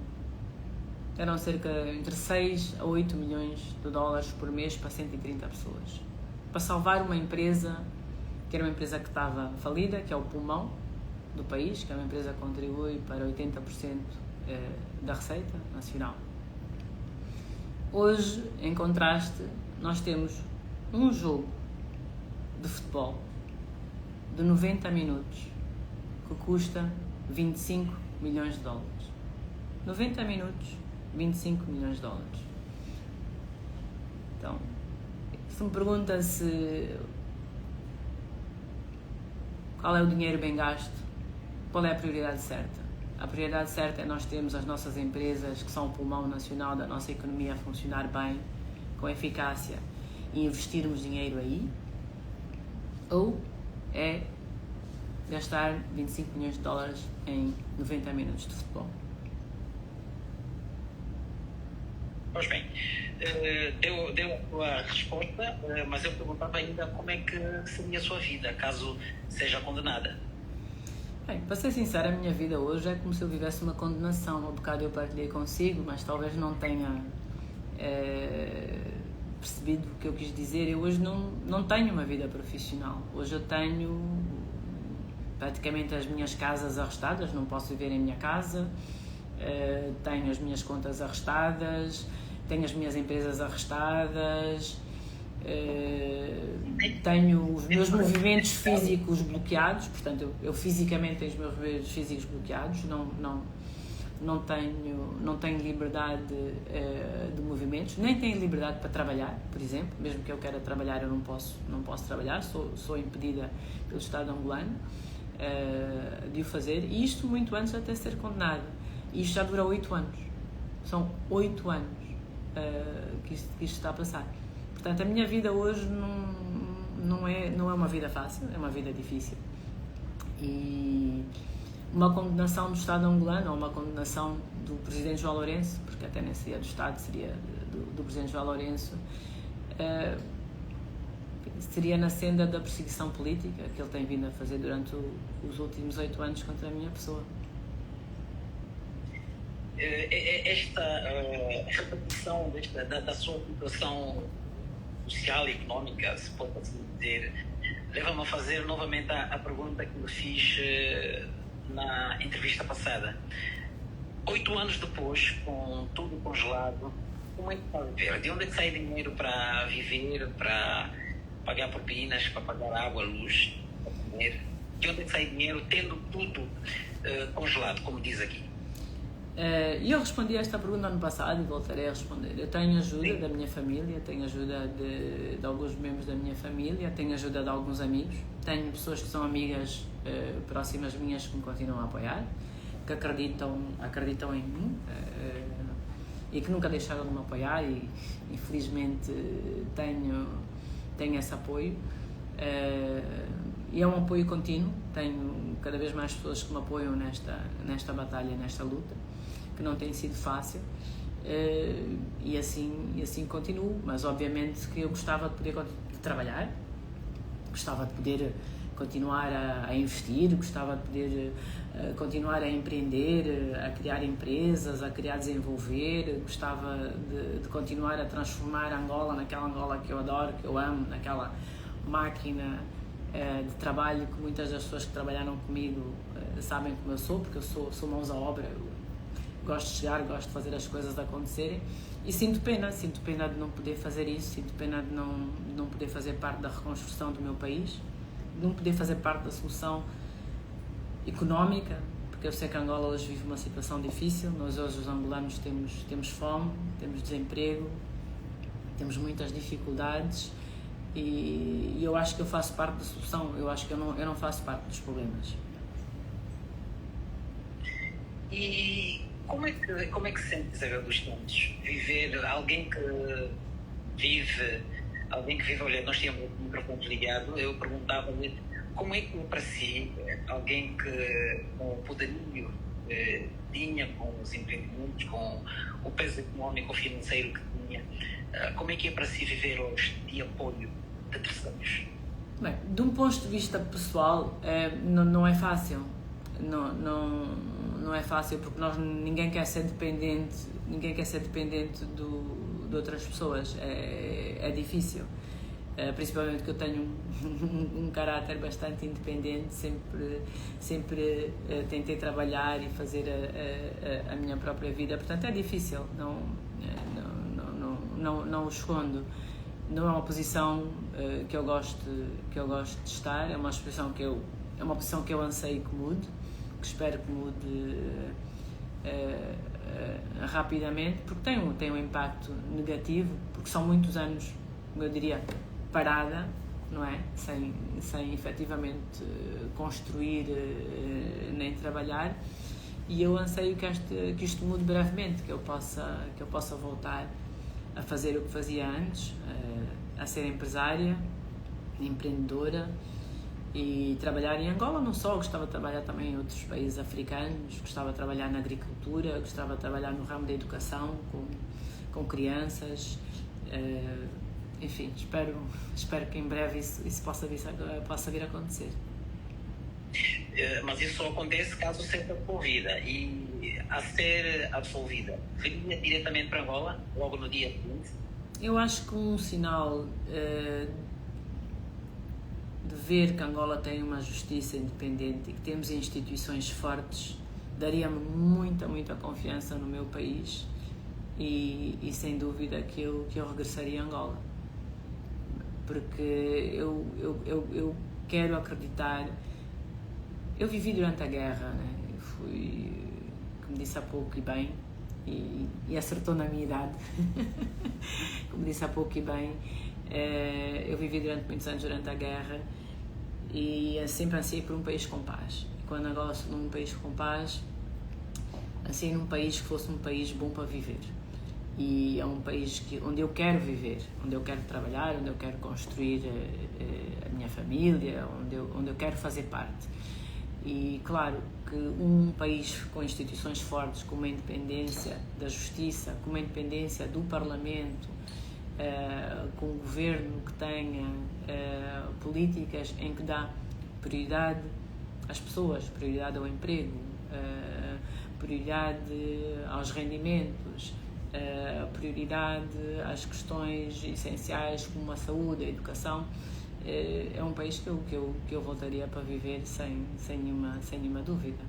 eram cerca entre 6 a 8 milhões de dólares por mês para 130 pessoas. Para salvar uma empresa, que era uma empresa que estava falida, que é o pulmão do país, que é uma empresa que contribui para 80% da receita nacional. Hoje, em contraste, nós temos um jogo de futebol de 90 minutos que custa 25 milhões de dólares. 90 minutos, 25 milhões de dólares. Então, se me pergunta qual é o dinheiro bem gasto, qual é a prioridade certa? A prioridade certa é nós termos as nossas empresas, que são o pulmão nacional da nossa economia, a funcionar bem, com eficácia, e investirmos dinheiro aí? Ou é gastar 25 milhões de dólares em 90 minutos de futebol? Pois bem, deu a sua resposta, mas eu perguntava ainda como é que seria a sua vida, caso seja condenada. Bem, para ser sincera, a minha vida hoje é como se eu vivesse uma condenação. Há um bocado eu partilhei consigo, mas talvez não tenha percebido o que eu quis dizer. Eu hoje não tenho uma vida profissional. Hoje eu tenho praticamente as minhas casas arrestadas, não posso viver em minha casa, tenho as minhas contas arrestadas, tenho as minhas empresas arrestadas, tenho os meus movimentos físicos bloqueados, portanto eu fisicamente tenho os meus movimentos físicos bloqueados, não tenho liberdade de movimentos, nem tenho liberdade para trabalhar, por exemplo, mesmo que eu queira trabalhar eu não posso trabalhar, sou impedida pelo Estado angolano de o fazer, e isto muito antes de até ser condenada, e isto já dura 8 anos, são 8 anos que isto está a passar. Portanto, a minha vida hoje não é uma vida fácil, é uma vida difícil. E uma condenação do Estado angolano, ou uma condenação do Presidente João Lourenço, porque até nem seria do Estado, seria do Presidente João Lourenço, seria na senda da perseguição política que ele tem vindo a fazer durante os últimos 8 anos contra a minha pessoa. Esta repetição da sua situação social e económica, se pode assim dizer, leva-me a fazer novamente a pergunta que me fiz na entrevista passada. 8 anos depois, com tudo congelado, como é que está a viver? De onde é que sai dinheiro para viver, para pagar propinas, para pagar água, luz, para comer? De onde é que sai dinheiro tendo tudo congelado, como diz aqui? Eu respondi a esta pergunta ano passado e voltarei a responder. Eu tenho ajuda da minha família, tenho ajuda de alguns membros da minha família, tenho ajuda de alguns amigos, tenho pessoas que são amigas próximas minhas que me continuam a apoiar, que acreditam em mim e que nunca deixaram de me apoiar, e infelizmente tenho esse apoio. E é um apoio contínuo, tenho cada vez mais pessoas que me apoiam nesta batalha, nesta luta, que não tem sido fácil, e assim continuo, mas obviamente que eu gostava de poder trabalhar, gostava de poder continuar a investir, gostava de poder continuar a empreender, a criar empresas, a criar desenvolver, gostava de continuar a transformar Angola naquela Angola que eu adoro, que eu amo, naquela máquina de trabalho que muitas das pessoas que trabalharam comigo sabem como eu sou, porque eu sou mãos à obra, eu gosto de chegar, gosto de fazer as coisas acontecerem, e sinto pena de não poder fazer isso, sinto pena de não poder fazer parte da reconstrução do meu país, de não poder fazer parte da solução económica, porque eu sei que Angola hoje vive uma situação difícil, nós hoje os angolanos temos fome, temos desemprego, temos muitas dificuldades, e eu acho que eu faço parte da solução, eu acho que eu não faço parte dos problemas. E como é que se sente, Isabel dos Santos, viver, alguém que vive, olha, nós tínhamos o microfone ligado, eu perguntava-lhe como é que para si, alguém que com o poderio tinha, com os empreendimentos, com o peso económico, financeiro que tinha, como é que é para si viver hoje de apoio de terceiros? Bem, de um ponto de vista pessoal, não é fácil. Não é fácil, porque ninguém quer ser dependente de outras pessoas. É difícil, principalmente que eu tenho um caráter bastante independente, sempre tentei trabalhar e fazer a minha própria vida, portanto é difícil, não o escondo. Não é uma posição que eu gosto de estar, é uma posição que eu anseio que mude, que espero que mude rapidamente, porque tem um impacto negativo, porque são muitos anos, eu diria, parada, não é? Sem efetivamente construir nem trabalhar, e eu anseio que isto mude brevemente, que eu possa voltar a fazer o que fazia antes, a ser empresária, empreendedora, e trabalhar em Angola não só, gostava de trabalhar também em outros países africanos, gostava de trabalhar na agricultura, gostava de trabalhar no ramo da educação, com com crianças. Enfim, espero que em breve isso possa vir a acontecer. Mas isso só acontece caso seja absolvida. E a ser absolvida, viria diretamente para Angola, logo no dia seguinte? Eu acho que um sinal de ver que Angola tem uma justiça independente e que temos instituições fortes daria-me muita confiança no meu país e sem dúvida que eu regressaria a Angola. Porque eu quero acreditar. Eu vivi durante a guerra, né? Eu fui, como disse há pouco e bem, e acertou na minha idade, como disse há pouco e bem, eu vivi durante muitos anos durante a guerra e sempre ansiei por um país com paz. E quando Angola se tornou um país com paz, ansiei num país que fosse um país bom para viver. E é um país onde eu quero viver, onde eu quero trabalhar, onde eu quero construir a minha família, onde eu quero fazer parte. E claro que um país com instituições fortes, com uma independência da justiça, com uma independência do Parlamento, com um governo que tenha políticas em que dá prioridade às pessoas, prioridade ao emprego, prioridade aos rendimentos, prioridade às questões essenciais como a saúde, a educação, é um país que eu voltaria para viver sem nenhuma dúvida.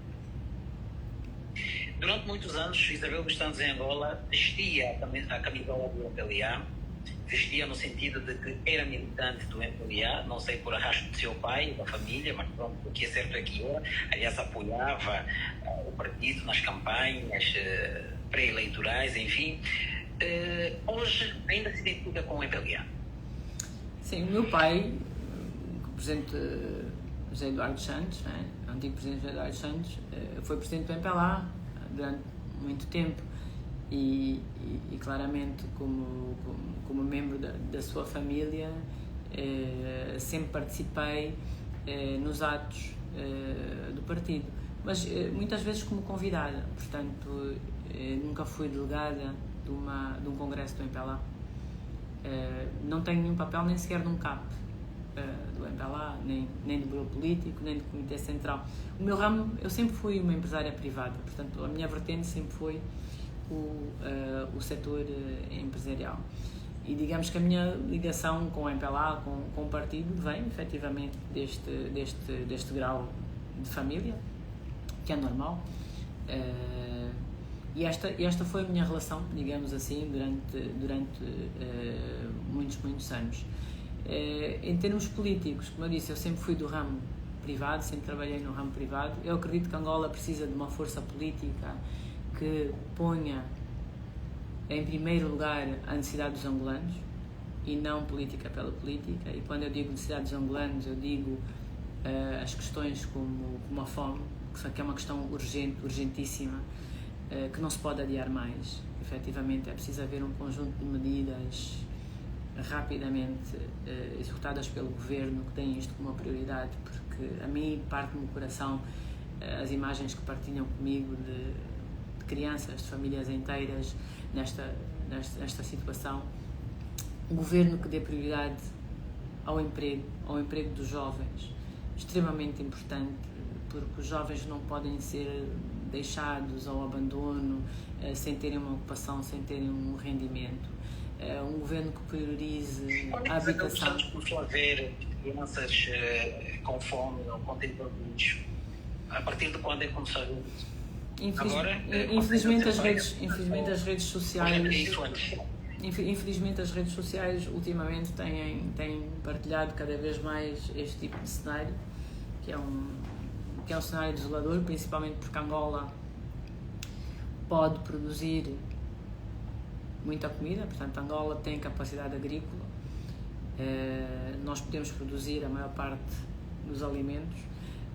Durante muitos anos, Isabel dos Santos em Angola vestia a camisola do MPLA, vestia no sentido de que era militante do MPLA, não sei por arrasto do seu pai, da família, mas pronto, o que é certo é que era. Aliás, apoiava o partido nas campanhas pré-eleitorais, enfim. Hoje ainda se identifica com o MPLA? Sim, o meu pai, o presidente José Eduardo Santos, né, o antigo presidente José Eduardo Santos, foi presidente do MPLA durante muito tempo e claramente como membro da sua família sempre participei nos atos do partido, mas muitas vezes como convidada, portanto nunca fui delegada de um congresso do MPLA. Não tenho nenhum papel nem sequer num CAP do MPLA, nem do Bureau Político, nem do Comitê Central. O meu ramo, eu sempre fui uma empresária privada, portanto a minha vertente sempre foi o setor empresarial. E digamos que a minha ligação com o MPLA, com o partido, vem efetivamente deste grau de família, que é normal. E esta foi a minha relação, digamos assim, durante muitos anos. Em termos políticos, como eu disse, eu sempre fui do ramo privado, sempre trabalhei no ramo privado. Eu acredito que Angola precisa de uma força política que ponha em primeiro lugar a necessidade dos angolanos e não política pela política. E quando eu digo necessidade dos angolanos, eu digo as questões como a fome, que é uma questão urgente, urgentíssima, que não se pode adiar mais. Efetivamente é preciso haver um conjunto de medidas rapidamente executadas pelo governo que têm isto como uma prioridade, porque a mim parte-me o coração as imagens que partilham comigo de crianças, de famílias inteiras nesta situação. Um governo que dê prioridade ao emprego dos jovens, extremamente importante, porque os jovens não podem ser deixados ao abandono, sem terem uma ocupação, sem terem um rendimento. Um governo que priorize a habitação. Quando começou a ver crianças com fome ou com tempo de lixo, a partir de quando é que começou a ver isso? Infelizmente as redes sociais ultimamente têm partilhado cada vez mais este tipo de cenário, que é um cenário desolador, principalmente porque Angola pode produzir muita comida, portanto Angola tem capacidade agrícola, nós podemos produzir a maior parte dos alimentos,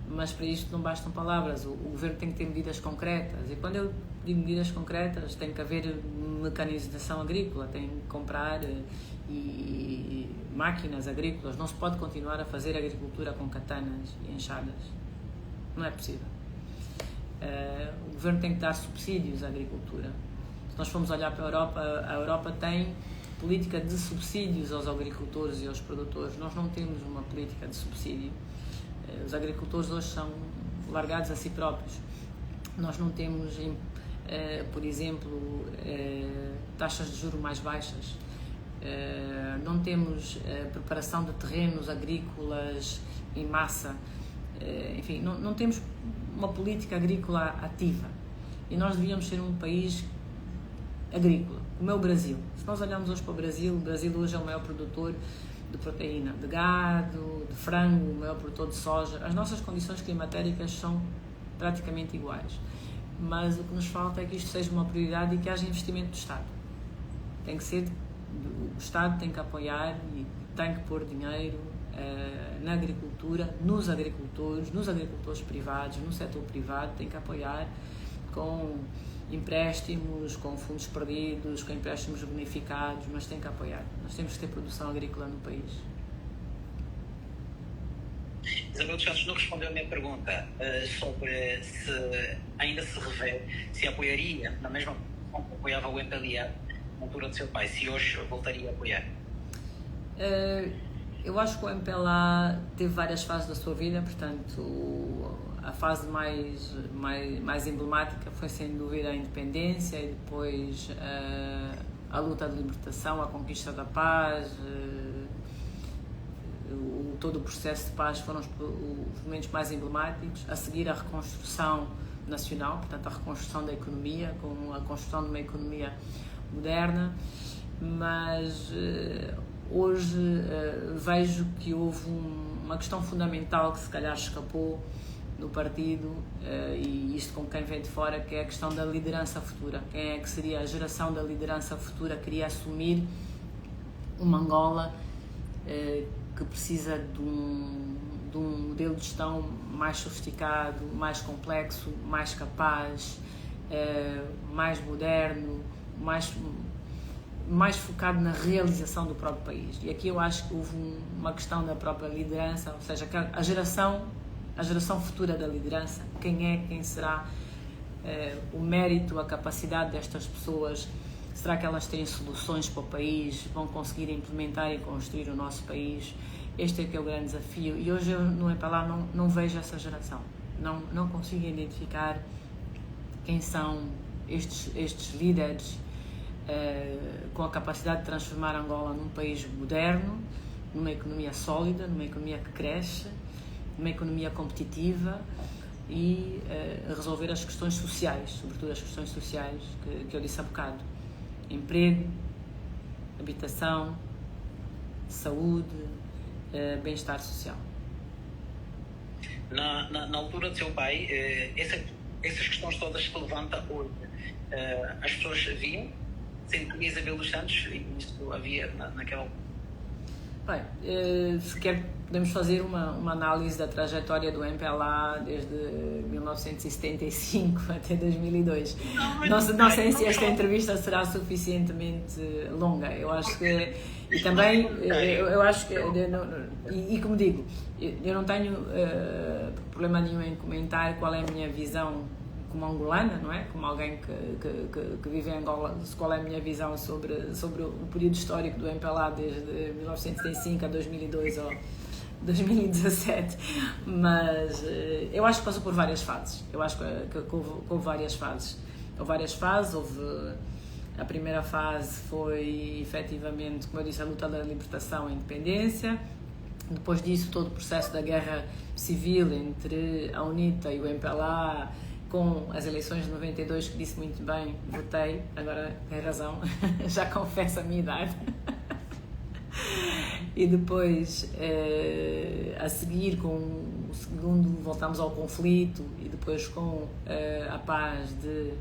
mas para isto não bastam palavras, o governo tem que ter medidas concretas, e quando eu digo medidas concretas tem que haver mecanização agrícola, tem que comprar máquinas agrícolas, não se pode continuar a fazer agricultura com katanas e enxadas, não é possível. O governo tem que dar subsídios à agricultura, Se nós formos olhar para a Europa tem política de subsídios aos agricultores e aos produtores. Nós não temos uma política de subsídio. Os agricultores hoje são largados a si próprios. Nós não temos, por exemplo, taxas de juros mais baixas. Não temos preparação de terrenos agrícolas em massa. Enfim, não temos uma política agrícola ativa. E nós devíamos ser um país agrícola, como é o Brasil. Se nós olharmos hoje para o Brasil hoje é o maior produtor de proteína, de gado, de frango, o maior produtor de soja. As nossas condições climatéricas são praticamente iguais. Mas o que nos falta é que isto seja uma prioridade e que haja investimento do Estado. Tem que ser, o Estado tem que apoiar e tem que pôr dinheiro na agricultura, nos agricultores privados, no setor privado, tem que apoiar com empréstimos, com fundos perdidos, com empréstimos bonificados, mas tem que apoiar. Nós temos que ter produção agrícola no país. Isabel dos Santos não respondeu a minha pergunta sobre se ainda se revê, se apoiaria, na mesma forma que apoiava o MPLA na altura do seu pai, se hoje voltaria a apoiar. Eu acho que o MPLA teve várias fases da sua vida, portanto, a fase mais emblemática foi, sem dúvida, a independência e depois a luta de libertação, a conquista da paz, todo o processo de paz foram os momentos mais emblemáticos. A seguir, a reconstrução nacional, portanto, a reconstrução da economia, com a construção de uma economia moderna, mas hoje vejo que houve uma questão fundamental que se calhar escapou no partido, e isto com quem vem de fora, que é a questão da liderança futura. Quem é que seria a geração da liderança futura que queria assumir uma Angola que precisa de um modelo de gestão mais sofisticado, mais complexo, mais capaz, mais moderno, mais focado na realização do próprio país. E aqui eu acho que houve uma questão da própria liderança, ou seja, a geração futura da liderança, quem será, o mérito, a capacidade destas pessoas, será que elas têm soluções para o país, vão conseguir implementar e construir o nosso país? Este é que é o grande desafio, e hoje eu no MPLA não vejo essa geração, não consigo identificar quem são estes líderes com a capacidade de transformar Angola num país moderno, numa economia sólida, numa economia que cresce, numa economia competitiva e resolver as questões sociais, sobretudo as questões sociais que eu disse há bocado: emprego, habitação, saúde, bem-estar social. Na altura do seu pai, essas questões todas que levanta hoje, as pessoas viam, sendo que Isabel dos Santos, e isso havia naquela altura? Bem, se quer, podemos fazer uma análise da trajetória do MPLA desde 1975 até 2002. Não sei se esta entrevista será suficientemente longa. Eu acho que, e também, eu acho que, e como digo, eu não tenho problema nenhum em comentar qual é a minha visão como angolana, não é? Como alguém que vive em Angola, qual é a minha visão sobre o período histórico do MPLA desde 1975 a 2002 ou 2017, mas eu acho que passou por várias fases. Eu acho que houve várias fases. A primeira fase foi, efetivamente, como eu disse, a luta da libertação e independência. Depois disso, todo o processo da guerra civil entre a UNITA e o MPLA, com as eleições de 92, que disse muito bem, votei, agora tem razão, já confesso a minha idade. E depois, a seguir, com o segundo, voltamos ao conflito, e depois com a paz de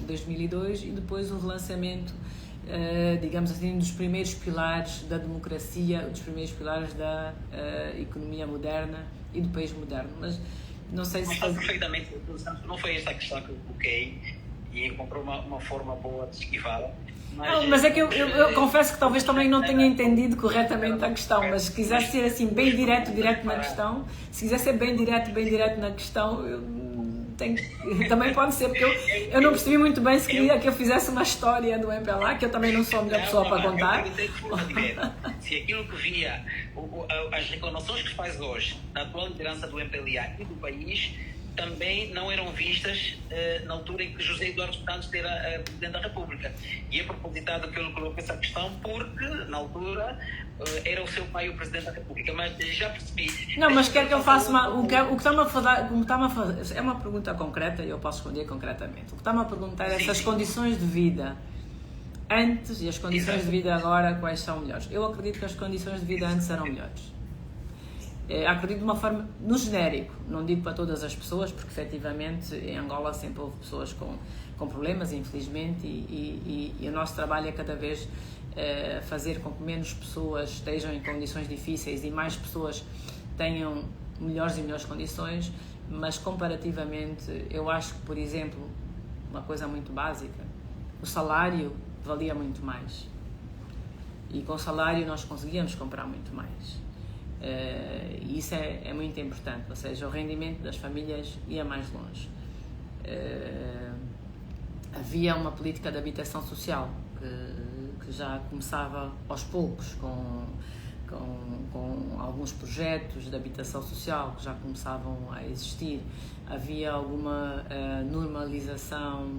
2002, e depois o relançamento, digamos assim, dos primeiros pilares da democracia, dos primeiros pilares da economia moderna e do país moderno. Mas não sei se... perfeitamente, não foi esta a questão que eu coloquei e encontrou uma forma boa de esquivá-la. Mas é que eu confesso que talvez também não tenha entendido corretamente a questão, mas se quiser ser assim bem direto na questão, se quiser ser bem direto na questão, também pode ser, porque eu não percebi muito bem se queria que eu fizesse uma história do MPLA, que eu também não sou a melhor pessoa para contar. Se aquilo que via, as reclamações que se faz hoje da atual liderança do MPLA e do país, também não eram vistas na altura em que José Eduardo Santos era Presidente da República. E é propositado que ele coloque essa questão porque, na altura, era o seu pai o Presidente da República. Mas já percebi... Não, mas quer que eu faça o que está-me a fazer... É uma pergunta concreta e eu posso responder concretamente. O que está-me a perguntar é essas condições de vida antes e as condições de vida agora, quais são melhores. Eu acredito que as condições de vida antes eram melhores. Acredito de uma forma, no genérico, não digo para todas as pessoas, porque efetivamente em Angola sempre houve pessoas com problemas, infelizmente, e o nosso trabalho é cada vez fazer com que menos pessoas estejam em condições difíceis e mais pessoas tenham melhores e melhores condições, mas comparativamente eu acho que, por exemplo, uma coisa muito básica, o salário valia muito mais e com o salário nós conseguíamos comprar muito mais. E isso é muito importante, ou seja, o rendimento das famílias ia mais longe. Havia uma política de habitação social que já começava aos poucos com alguns projetos de habitação social que já começavam a existir. Havia alguma normalização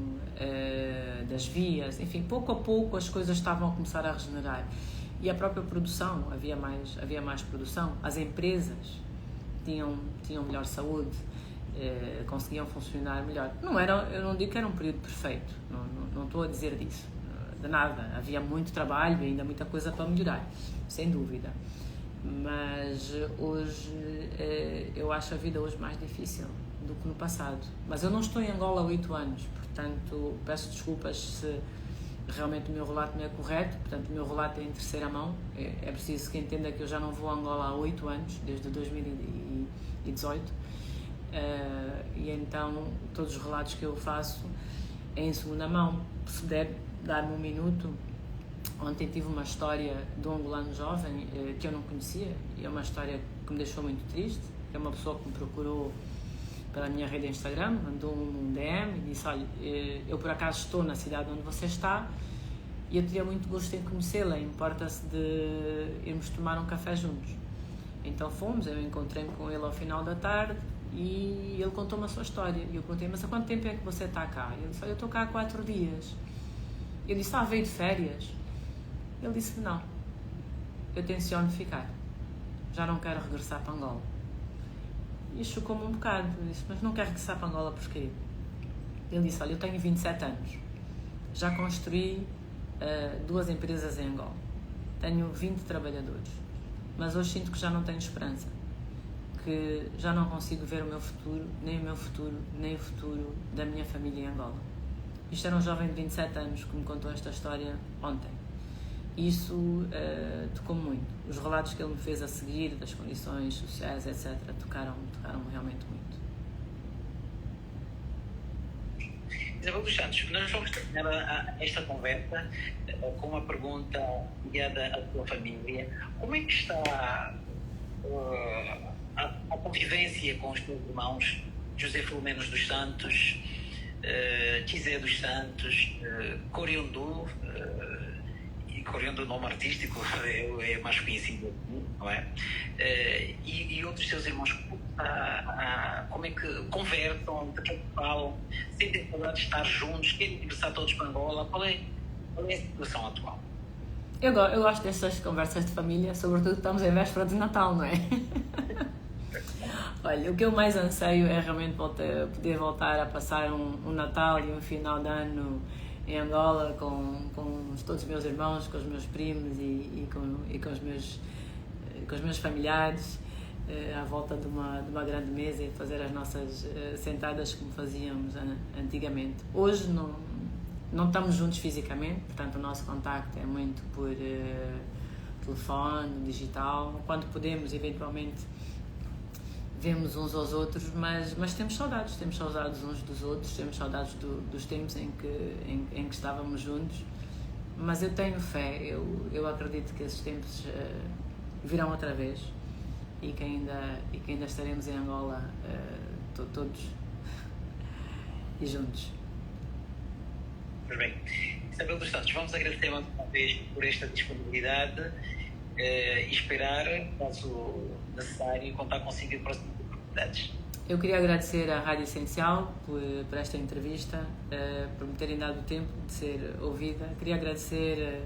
das vias, enfim, pouco a pouco as coisas estavam a começar a regenerar. E a própria produção, havia mais produção, as empresas tinham melhor saúde, conseguiam funcionar melhor. Eu não digo que era um período perfeito, não estou a dizer disso, de nada. Havia muito trabalho e ainda muita coisa para melhorar, sem dúvida. Mas hoje, eu acho a vida hoje mais difícil do que no passado. Mas eu não estou em Angola há 8 anos, portanto, peço desculpas se realmente o meu relato não é correto, portanto o meu relato é em terceira mão. É preciso que entenda que eu já não vou a Angola há 8 anos, desde 2018, e então todos os relatos que eu faço é em segunda mão. Se puder dar-me um minuto, ontem tive uma história de um angolano jovem que eu não conhecia, e é uma história que me deixou muito triste. É uma pessoa que me procurou pela minha rede Instagram, mandou um DM e disse: olha, eu por acaso estou na cidade onde você está e eu teria muito gosto em conhecê-la, importa-se de irmos tomar um café juntos. Então fomos, eu encontrei-me com ele ao final da tarde e ele contou-me a sua história. E eu perguntei: mas há quanto tempo é que você está cá? Ele disse: olha, eu estou cá há 4 dias. Eu disse: veio de férias? Ele disse: não, eu tenciono ficar, já não quero regressar para Angola. E chocou-me um bocado. Eu disse: mas não quero regressar para Angola porquê? Ele disse: olha, eu tenho 27 anos, já construí 2 empresas em Angola, tenho 20 trabalhadores, mas hoje sinto que já não tenho esperança, que já não consigo ver o meu futuro, nem o meu futuro, nem o futuro da minha família em Angola. Isto era um jovem de 27 anos que me contou esta história ontem. Isso tocou-me muito. Os relatos que ele me fez a seguir, das condições sociais, etc., tocaram-me realmente muito. Isabel dos Santos, nós vamos terminar esta conversa com uma pergunta ligada à tua família. Como é que está a convivência com os teus irmãos José Filomeno dos Santos, Kizé dos Santos, Coriundu, Coriundu, nome artístico, é mais conhecido aqui, não é? E outros seus irmãos, como é que conversam, de que falam, sentem saudade de estar juntos, querem regressar todos para Angola? Qual é a situação atual? Eu gosto dessas conversas de família, sobretudo estamos em véspera de Natal, não é? Olha, o que eu mais anseio é realmente poder voltar a passar um Natal e um final de ano em Angola com todos os meus irmãos, com os meus primos e com os meus familiares, à volta de uma grande mesa e fazer as nossas sentadas como fazíamos antigamente. Hoje não estamos juntos fisicamente, portanto o nosso contacto é muito por telefone, digital. Quando podemos, eventualmente, vemos uns aos outros, mas temos saudades uns dos outros, temos saudades dos tempos em que estávamos juntos, mas eu tenho fé, eu acredito que esses tempos virão outra vez e que ainda estaremos em Angola todos e juntos. Pois bem, Isabel dos Santos, vamos agradecer mais uma vez por esta disponibilidade e esperar, caso necessário, contar consigo em próximas oportunidades. Eu queria agradecer à Rádio Essencial por esta entrevista, por me terem dado o tempo de ser ouvida. Queria agradecer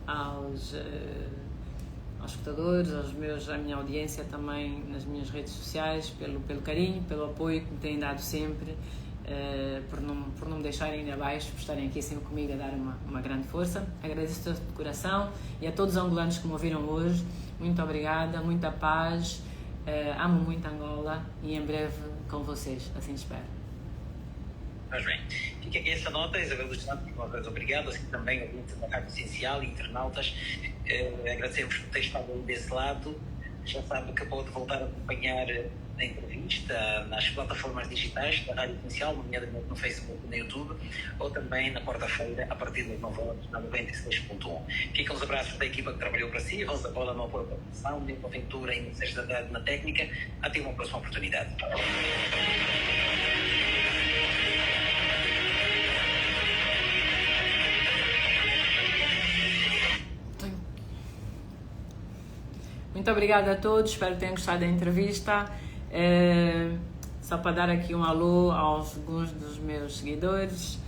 aos escutadores, à minha audiência também nas minhas redes sociais, pelo carinho, pelo apoio que me têm dado sempre, por não me deixarem ainda abaixo, por estarem aqui sempre comigo a dar uma grande força. Agradeço de coração e a todos os angolanos que me ouviram hoje. Muito obrigada, muita paz. Amo muito Angola e em breve com vocês, assim espero. Pois bem, fica aqui essa nota, Isabel dos Santos, uma vez obrigado, assim também ouvintes da Rádio Essencial e internautas. Agradecemos por ter estado desse lado. Já sabe que pode voltar a acompanhar a entrevista nas plataformas digitais da Rádio Essencial, nomeadamente no Facebook e no YouTube, ou também na quarta-feira, a partir das 9 horas, na 96.1. Ficam os abraços da equipa que trabalhou para si, Rosa Bola no apoio à produção, Nilton Ventura e Sérgio Andrade na técnica. Até uma próxima oportunidade. Muito obrigada a todos, espero que tenham gostado da entrevista. Só para dar aqui um alô a alguns dos meus seguidores.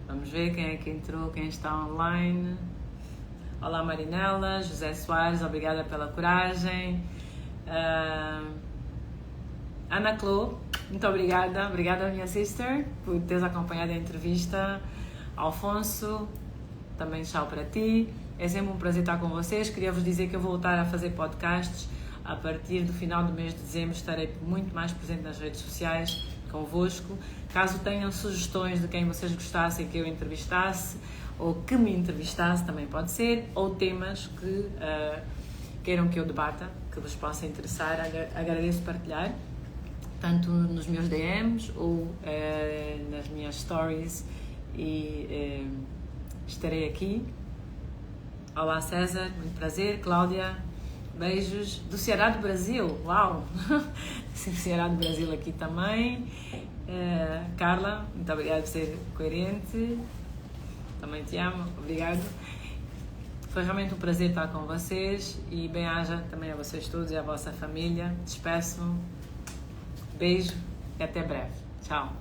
Vamos ver quem é que entrou, quem está online. Olá Marinela, José Soares, obrigada pela coragem. Ana Clô, muito obrigada minha sister por teres acompanhado a entrevista. Alfonso, também tchau para ti. É sempre um prazer estar com vocês. Queria vos dizer que eu vou voltar a fazer podcasts. A partir do final do mês de dezembro estarei muito mais presente nas redes sociais convosco. Caso tenham sugestões de quem vocês gostassem que eu entrevistasse ou que me entrevistasse, também pode ser, ou temas que queiram que eu debata, que vos possa interessar, agradeço partilhar, tanto nos meus DMs ou nas minhas stories, e estarei aqui. Olá César, muito prazer. Cláudia, beijos. Do Ceará do Brasil, uau! Do Ceará do Brasil aqui também. Carla, muito obrigada por ser coerente. Também te amo, obrigado. Foi realmente um prazer estar com vocês e bem-aja também a vocês todos e à vossa família. Despeço, beijo e até breve. Tchau.